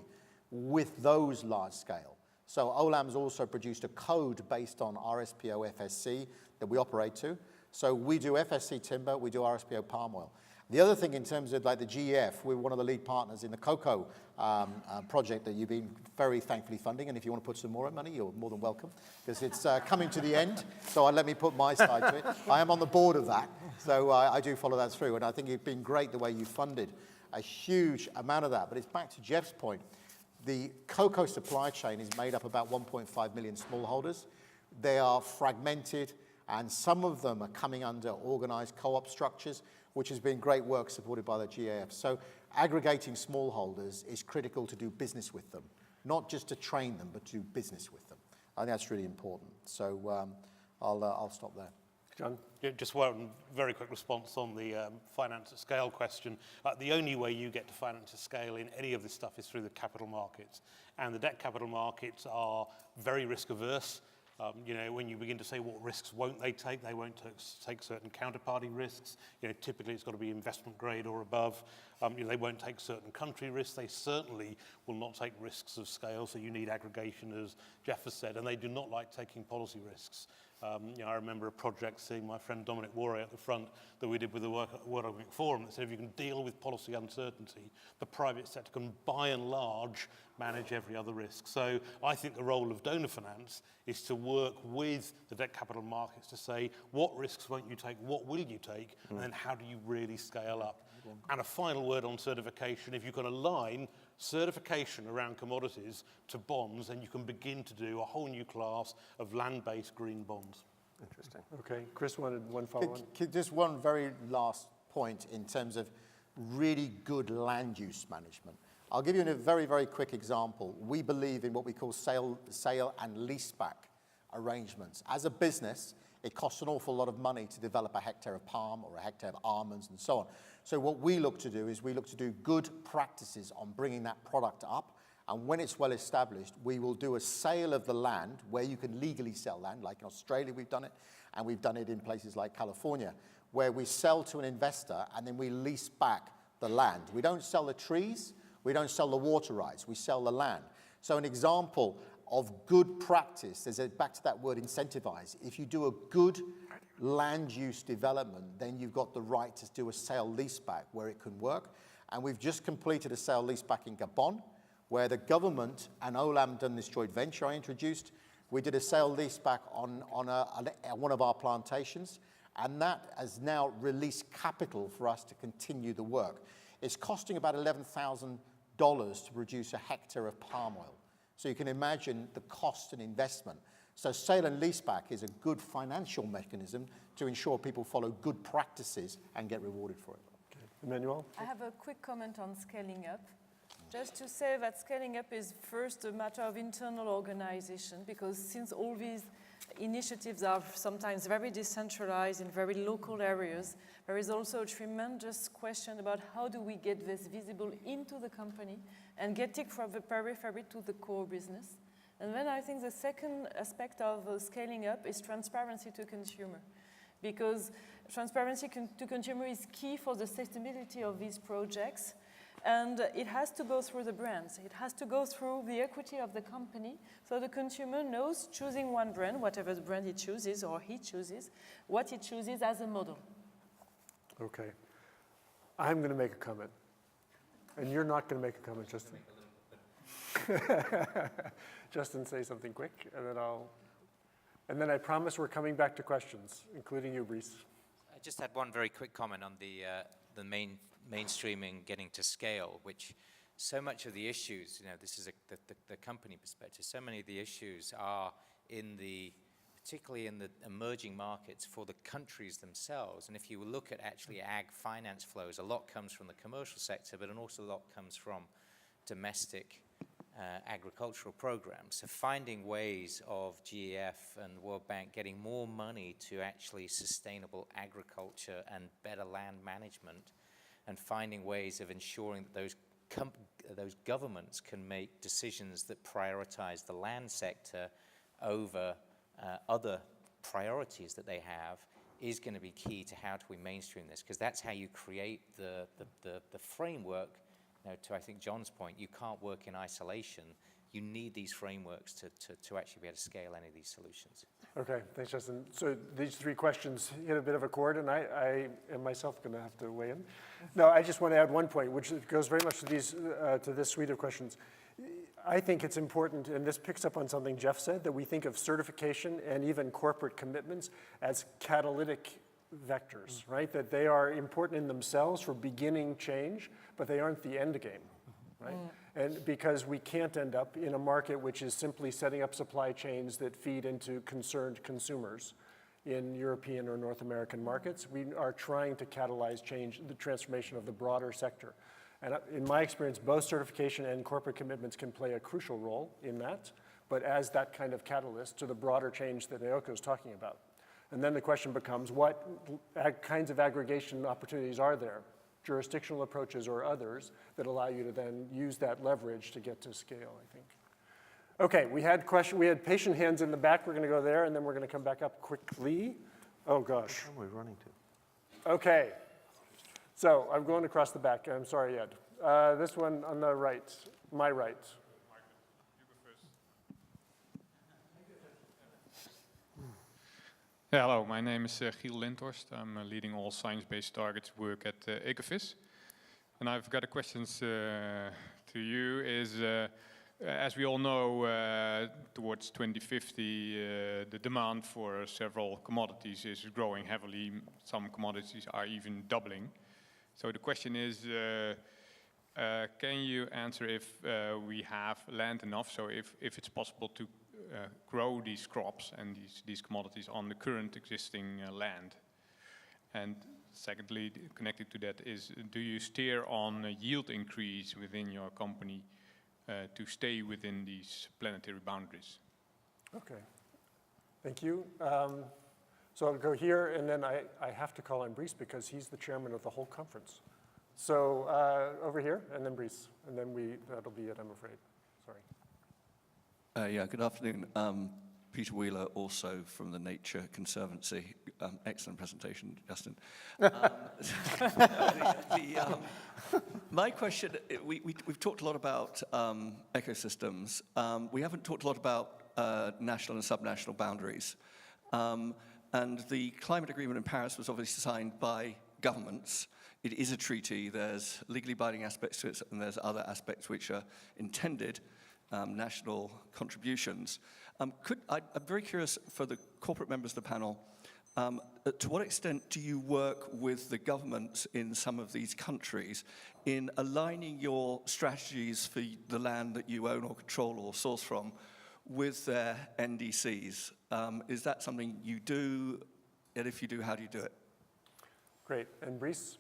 D: with those large scale? So Olam's also produced a code based on RSPO FSC that we operate to. So we do FSC timber, we do RSPO palm oil. The other thing in terms of like the GEF, we're one of the lead partners in the cocoa project that you've been very thankfully funding. And if you want to put some more money, you're more than welcome, because it's coming to the end. So let me put my side to it. I am on the board of that. So I do follow that through. And I think it's been great the way you funded a huge amount of that. But it's back to Jeff's point. The cocoa supply chain is made up about 1.5 million smallholders. They are fragmented, and some of them are coming under organized co-op structures, which has been great work supported by the GAF. So aggregating smallholders is critical to do business with them, not just to train them, but to do business with them. I think that's really important. So I'll stop there.
A: John?
H: Yeah, just one very quick response on the finance at scale question. The only way you get to finance at scale in any of this stuff is through the capital markets. And the debt capital markets are very risk averse. You know, when you begin to say what risks won't they won't take certain counterparty risks. You know, typically it's got to be investment grade or above. You know, they won't take certain country risks. They certainly will not take risks of scale, so you need aggregation, as Jeff has said, and they do not like taking policy risks. You know, I remember a project seeing my friend Dominic Warray at the front that we did with the World Economic Forum that said if you can deal with policy uncertainty, the private sector can by and large manage every other risk. So I think the role of donor finance is to work with the debt capital markets to say what risks won't you take, what will you take, and then how do you really scale up. And a final word on certification, if you can align certification around commodities to bonds, then you can begin to do a whole new class of land-based green bonds.
A: Interesting. Okay, Chris wanted one follow-on.
D: Just one very last point in terms of really good land use management. I'll give you a very, very quick example. We believe in what we call sale and leaseback arrangements. As a business, it costs an awful lot of money to develop a hectare of palm or a hectare of almonds and so on. So what we look to do is we look to do good practices on bringing that product up. And when it's well established, we will do a sale of the land where you can legally sell land. Like in Australia, we've done it. And we've done it in places like California, where we sell to an investor and then we lease back the land. We don't sell the trees. We don't sell the water rights. We sell the land. So an example of good practice, back to that word incentivize. If you do a good land use development, then you've got the right to do a sale leaseback where it can work. And we've just completed a sale leaseback in Gabon, where the government and Olam done this joint venture I introduced. We did a sale leaseback on one of our plantations, and that has now released capital for us to continue the work. It's costing about $11,000 to produce a hectare of palm oil. So you can imagine the cost and investment. So sale and leaseback is a good financial mechanism to ensure people follow good practices and get rewarded for it.
A: Okay. Emmanuel?
C: I have a quick comment on scaling up. Just to say that scaling up is first a matter of internal organization, because since all these initiatives are sometimes very decentralized in very local areas, there is also a tremendous question about how do we get this visible into the company and get it from the periphery to the core business. And then I think the second aspect of scaling up is transparency to consumer, because transparency to consumer is key for the sustainability of these projects. And it has to go through the brands. It has to go through the equity of the company, so the consumer knows choosing one brand, whatever the brand he chooses or he chooses, what he chooses as a model.
A: Okay. I'm going to make a comment. And you're not going to make a comment, Justin. Justin, say something quick, and then I promise we're coming back to questions, including you, Brice.
B: I just had one very quick comment on the mainstreaming getting to scale, which so much of the issues, this is the company perspective, so many of the issues are particularly in the emerging markets for the countries themselves. And if you look at actually ag finance flows, a lot comes from the commercial sector, but an also a lot comes from domestic agricultural programs. So finding ways of GEF and World Bank getting more money to actually sustainable agriculture and better land management, and finding ways of ensuring that those governments can make decisions that prioritize the land sector over other priorities that they have is going to be key to how do we mainstream this, because that's how you create the framework. To I think John's point, you can't work in isolation. You need these frameworks to actually be able to scale any of these solutions.
A: Okay, thanks, Justin. So these three questions hit a bit of a chord, and I am myself going to have to weigh in. No, I just want to add one point, which goes very much to this suite of questions. I think it's important, and this picks up on something Jeff said, that we think of certification and even corporate commitments as catalytic vectors, right? That they are important in themselves for beginning change, but they aren't the end game, right? And because we can't end up in a market which is simply setting up supply chains that feed into concerned consumers in European or North American markets. We are trying to catalyze change, the transformation of the broader sector. And in my experience, both certification and corporate commitments can play a crucial role in that, but as that kind of catalyst to the broader change that Naoko is talking about. And then the question becomes, what kinds of aggregation opportunities are there, jurisdictional approaches or others, that allow you to then use that leverage to get to scale, I think. Okay, we had patient hands in the back. We're going to go there, and then we're going to come back up quickly. Oh, gosh.
G: Where are we running to?
A: Okay. So I'm going across the back. I'm sorry, Ed. This one on the right, my right.
O: Yeah, hello, my name is Giel Lindhorst. I'm leading all science-based targets work at Ecofis. And I've got a question to you is, as we all know, towards 2050, the demand for several commodities is growing heavily. Some commodities are even doubling. So the question is, can you answer if we have land enough, so if it's possible to grow these crops and these commodities on the current existing land? And secondly, connected to that is, do you steer on a yield increase within your company to stay within these planetary boundaries?
A: Okay, thank you. So I'll go here, and then I have to call on Brice because he's the chairman of the whole conference. So over here, and then Brice, and then that'll be it, I'm afraid. Sorry.
P: Yeah, good afternoon. Peter Wheeler, also from the Nature Conservancy. Excellent presentation, Justin. My question, we've talked a lot about ecosystems. We haven't talked a lot about national and subnational boundaries. And the climate agreement in Paris was obviously signed by governments. It is a treaty. There's legally binding aspects to it, and there's other aspects which are intended national contributions. I'm very curious for the corporate members of the panel, to what extent do you work with the governments in some of these countries in aligning your strategies for the land that you own or control or source from with their NDCs? Is that something you do? And if you do, how do you do it?
A: Great. And Brice?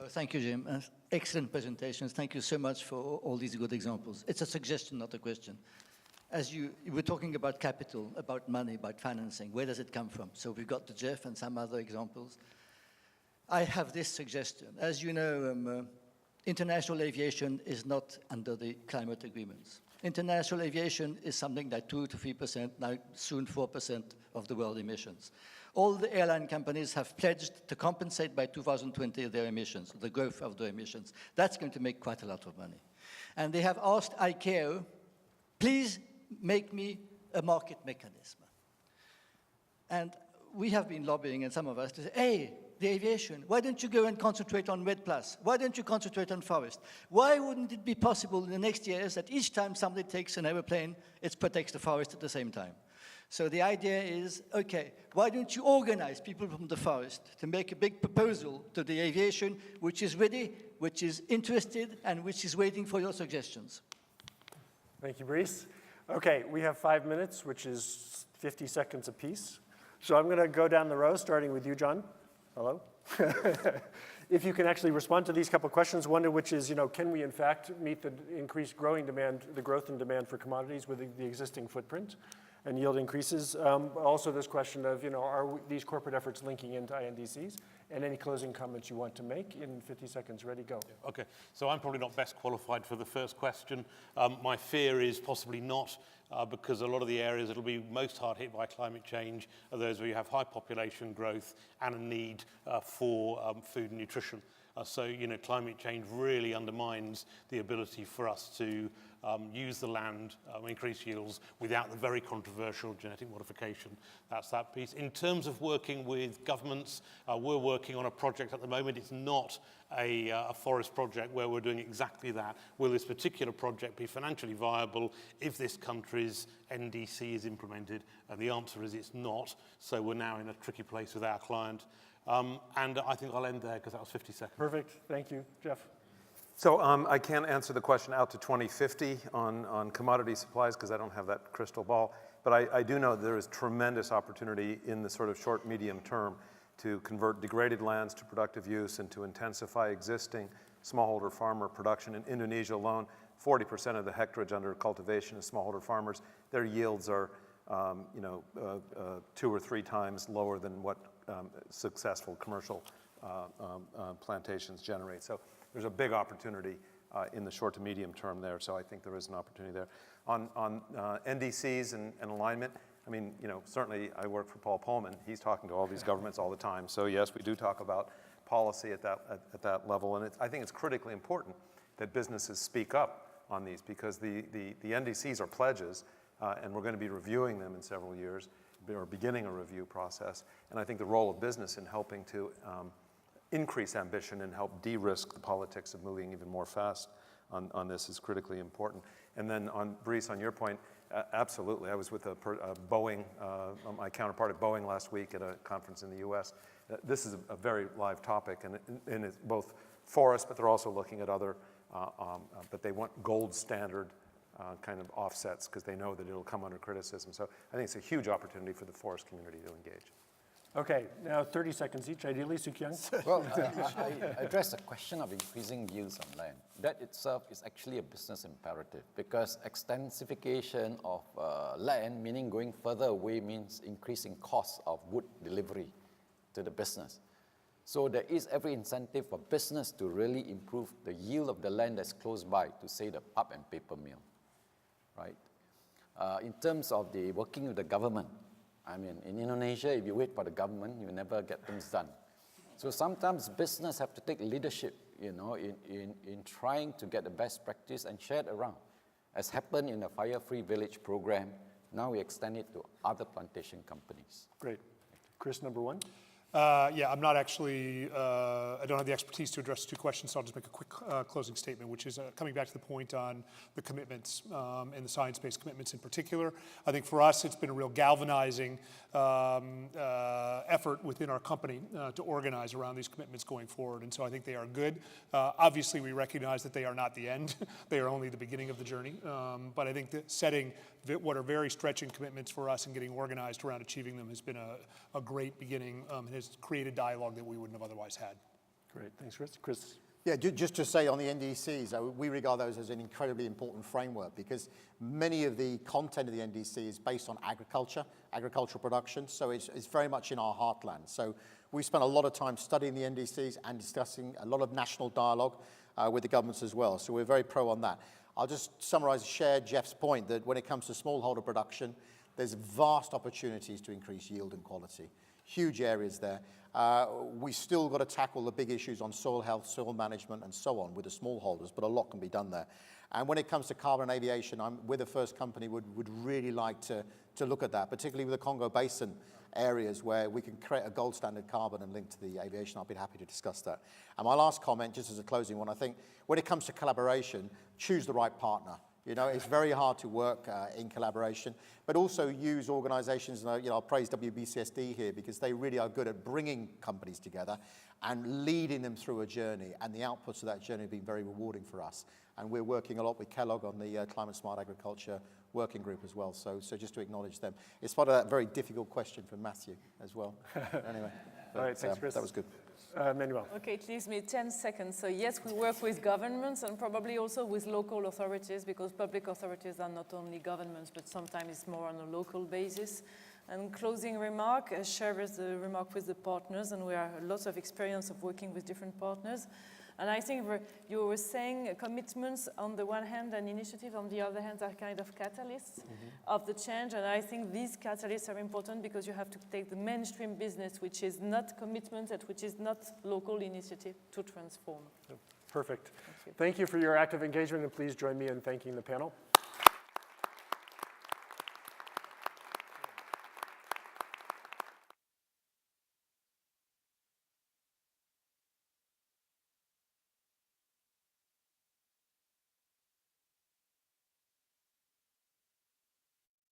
Q: Thank you, Jim. Excellent presentations. Thank you so much for all these good examples. It's a suggestion, not a question. As you were talking about capital, about money, about financing, where does it come from? So we've got the Jeff and some other examples. I have this suggestion. As you know, international aviation is not under the climate agreements. International aviation is something like 2 to 3%, now soon 4% of the world emissions. All the airline companies have pledged to compensate by 2020 their emissions, the growth of their emissions. That's going to make quite a lot of money. And they have asked ICAO, please make me a market mechanism. And we have been lobbying, and some of us, to say, hey, the aviation, why don't you go and concentrate on REDD+? Why don't you concentrate on forest? Why wouldn't it be possible in the next years that each time somebody takes an aeroplane, it protects the forest at the same time? So the idea is, okay, why don't you organize people from the forest to make a big proposal to the aviation, which is ready, which is interested, and which is waiting for your suggestions?
A: Thank you, Brice. Okay, we have 5 minutes, which is 50 seconds apiece. So I'm going to go down the row, starting with you, John. Hello. If you can actually respond to these couple of questions, one of which is, can we in fact meet the increased growing demand, the growth in demand for commodities with the existing footprint and yield increases? Also this question of, are these corporate efforts linking into INDCs? And any closing comments you want to make in 50 seconds. Ready, go.
H: Okay, so I'm probably not best qualified for the first question. My fear is possibly not, because a lot of the areas that will be most hard hit by climate change are those where you have high population growth and a need for food and nutrition. So, climate change really undermines the ability for us to use the land, increase yields without the very controversial genetic modification. That's that piece. In terms of working with governments, we're working on a project at the moment. It's not a forest project where we're doing exactly that. Will this particular project be financially viable if this country's NDC is implemented? And the answer is it's not. So we're now in a tricky place with our client. And I think I'll end there because that was 50 seconds.
A: Perfect. Thank you. Jeff.
G: So I can't answer the question out to 2050 on commodity supplies because I don't have that crystal ball. But I do know there is tremendous opportunity in the sort of short, medium term to convert degraded lands to productive use and to intensify existing smallholder farmer production. In Indonesia alone, 40% of the hectarage under cultivation is smallholder farmers. Their yields are 2 or 3 times lower than what successful commercial plantations generate. So there's a big opportunity in the short to medium term there. So I think there is an opportunity there. On NDCs and alignment, I mean, certainly I work for Paul Pullman. He's talking to all these governments all the time. So yes, we do talk about policy at that level. And I think it's critically important that businesses speak up on these because the NDCs are pledges, and we're going to be reviewing them in several years, or beginning a review process. And I think the role of business in helping to increase ambition and help de-risk the politics of moving even more fast on this is critically important. And then Brice, on your point, absolutely. I was with Boeing, my counterpart at Boeing last week at a conference in the US. This is a very live topic, and it's both forest, but they're also looking at other, but they want gold standard kind of offsets because they know that it'll come under criticism. So I think it's a huge opportunity for the forest community to engage.
A: Okay, now 30 seconds each, ideally, Soo-Kyung.
F: Well, I address the question of increasing yields on land. That itself is actually a business imperative because extensification of land, meaning going further away, means increasing costs of wood delivery to the business. So there is every incentive for business to really improve the yield of the land that's close by to, say, the pulp and paper mill, right? In terms of the working with the government, I mean, in Indonesia, if you wait for the government, you never get things done. So sometimes business have to take leadership, in trying to get the best practice and share it around. As happened in the Fire-Free Village program, now we extend it to other plantation companies.
A: Great. Chris, number 1.
E: Yeah, I'm not actually, I don't have the expertise to address 2 questions, so I'll just make a quick closing statement, which is coming back to the point on the commitments and the science-based commitments in particular. I think for us, it's been a real galvanizing effort within our company to organize around these commitments going forward, and so I think they are good. Obviously, we recognize that they are not the end. They are only the beginning of the journey, but I think that setting what are very stretching commitments for us and getting organized around achieving them has been a great beginning and has created dialogue that we wouldn't have otherwise had.
A: Great, thanks, Chris.
D: Yeah, just to say on the NDCs, we regard those as an incredibly important framework because many of the content of the NDC is based on agricultural production, so it's very much in our heartland. So we spent a lot of time studying the NDCs and discussing a lot of national dialogue with the governments as well, so we're very pro on that. I'll just summarize, share Jeff's point that when it comes to smallholder production, there's vast opportunities to increase yield and quality. Huge areas there. We still got to tackle the big issues on soil health, soil management, and so on with the smallholders, but a lot can be done there. And when it comes to carbon aviation, we're the first company would really like to look at that, particularly with the Congo Basin areas where we can create a gold standard carbon and link to the aviation. I'll be happy to discuss that. And my last comment, just as a closing one, I think when it comes to collaboration, choose the right partner. You know, it's very hard to work in collaboration, but also use organizations, and I'll praise WBCSD here because they really are good at bringing companies together and leading them through a journey, and the outputs of that journey have been very rewarding for us. And we're working a lot with Kellogg on the Climate Smart Agriculture Working Group as well, so just to acknowledge them. It's part of that very difficult question from Matthew as well. Anyway,
A: all right, thanks, Chris.
D: That was good.
A: Emmanuel.
C: Okay, it leaves me 10 seconds. So yes, we work with governments and probably also with local authorities, because public authorities are not only governments, but sometimes it's more on a local basis. And closing remark, share the remark with the partners, and we have lots of experience of working with different partners. And I think you were saying commitments on the one hand and initiatives on the other hand are kind of catalysts of the change. And I think these catalysts are important because you have to take the mainstream business, which is not commitment, which is not local initiative, to transform.
A: Perfect. Thank you for your active engagement, and please join me in thanking the panel.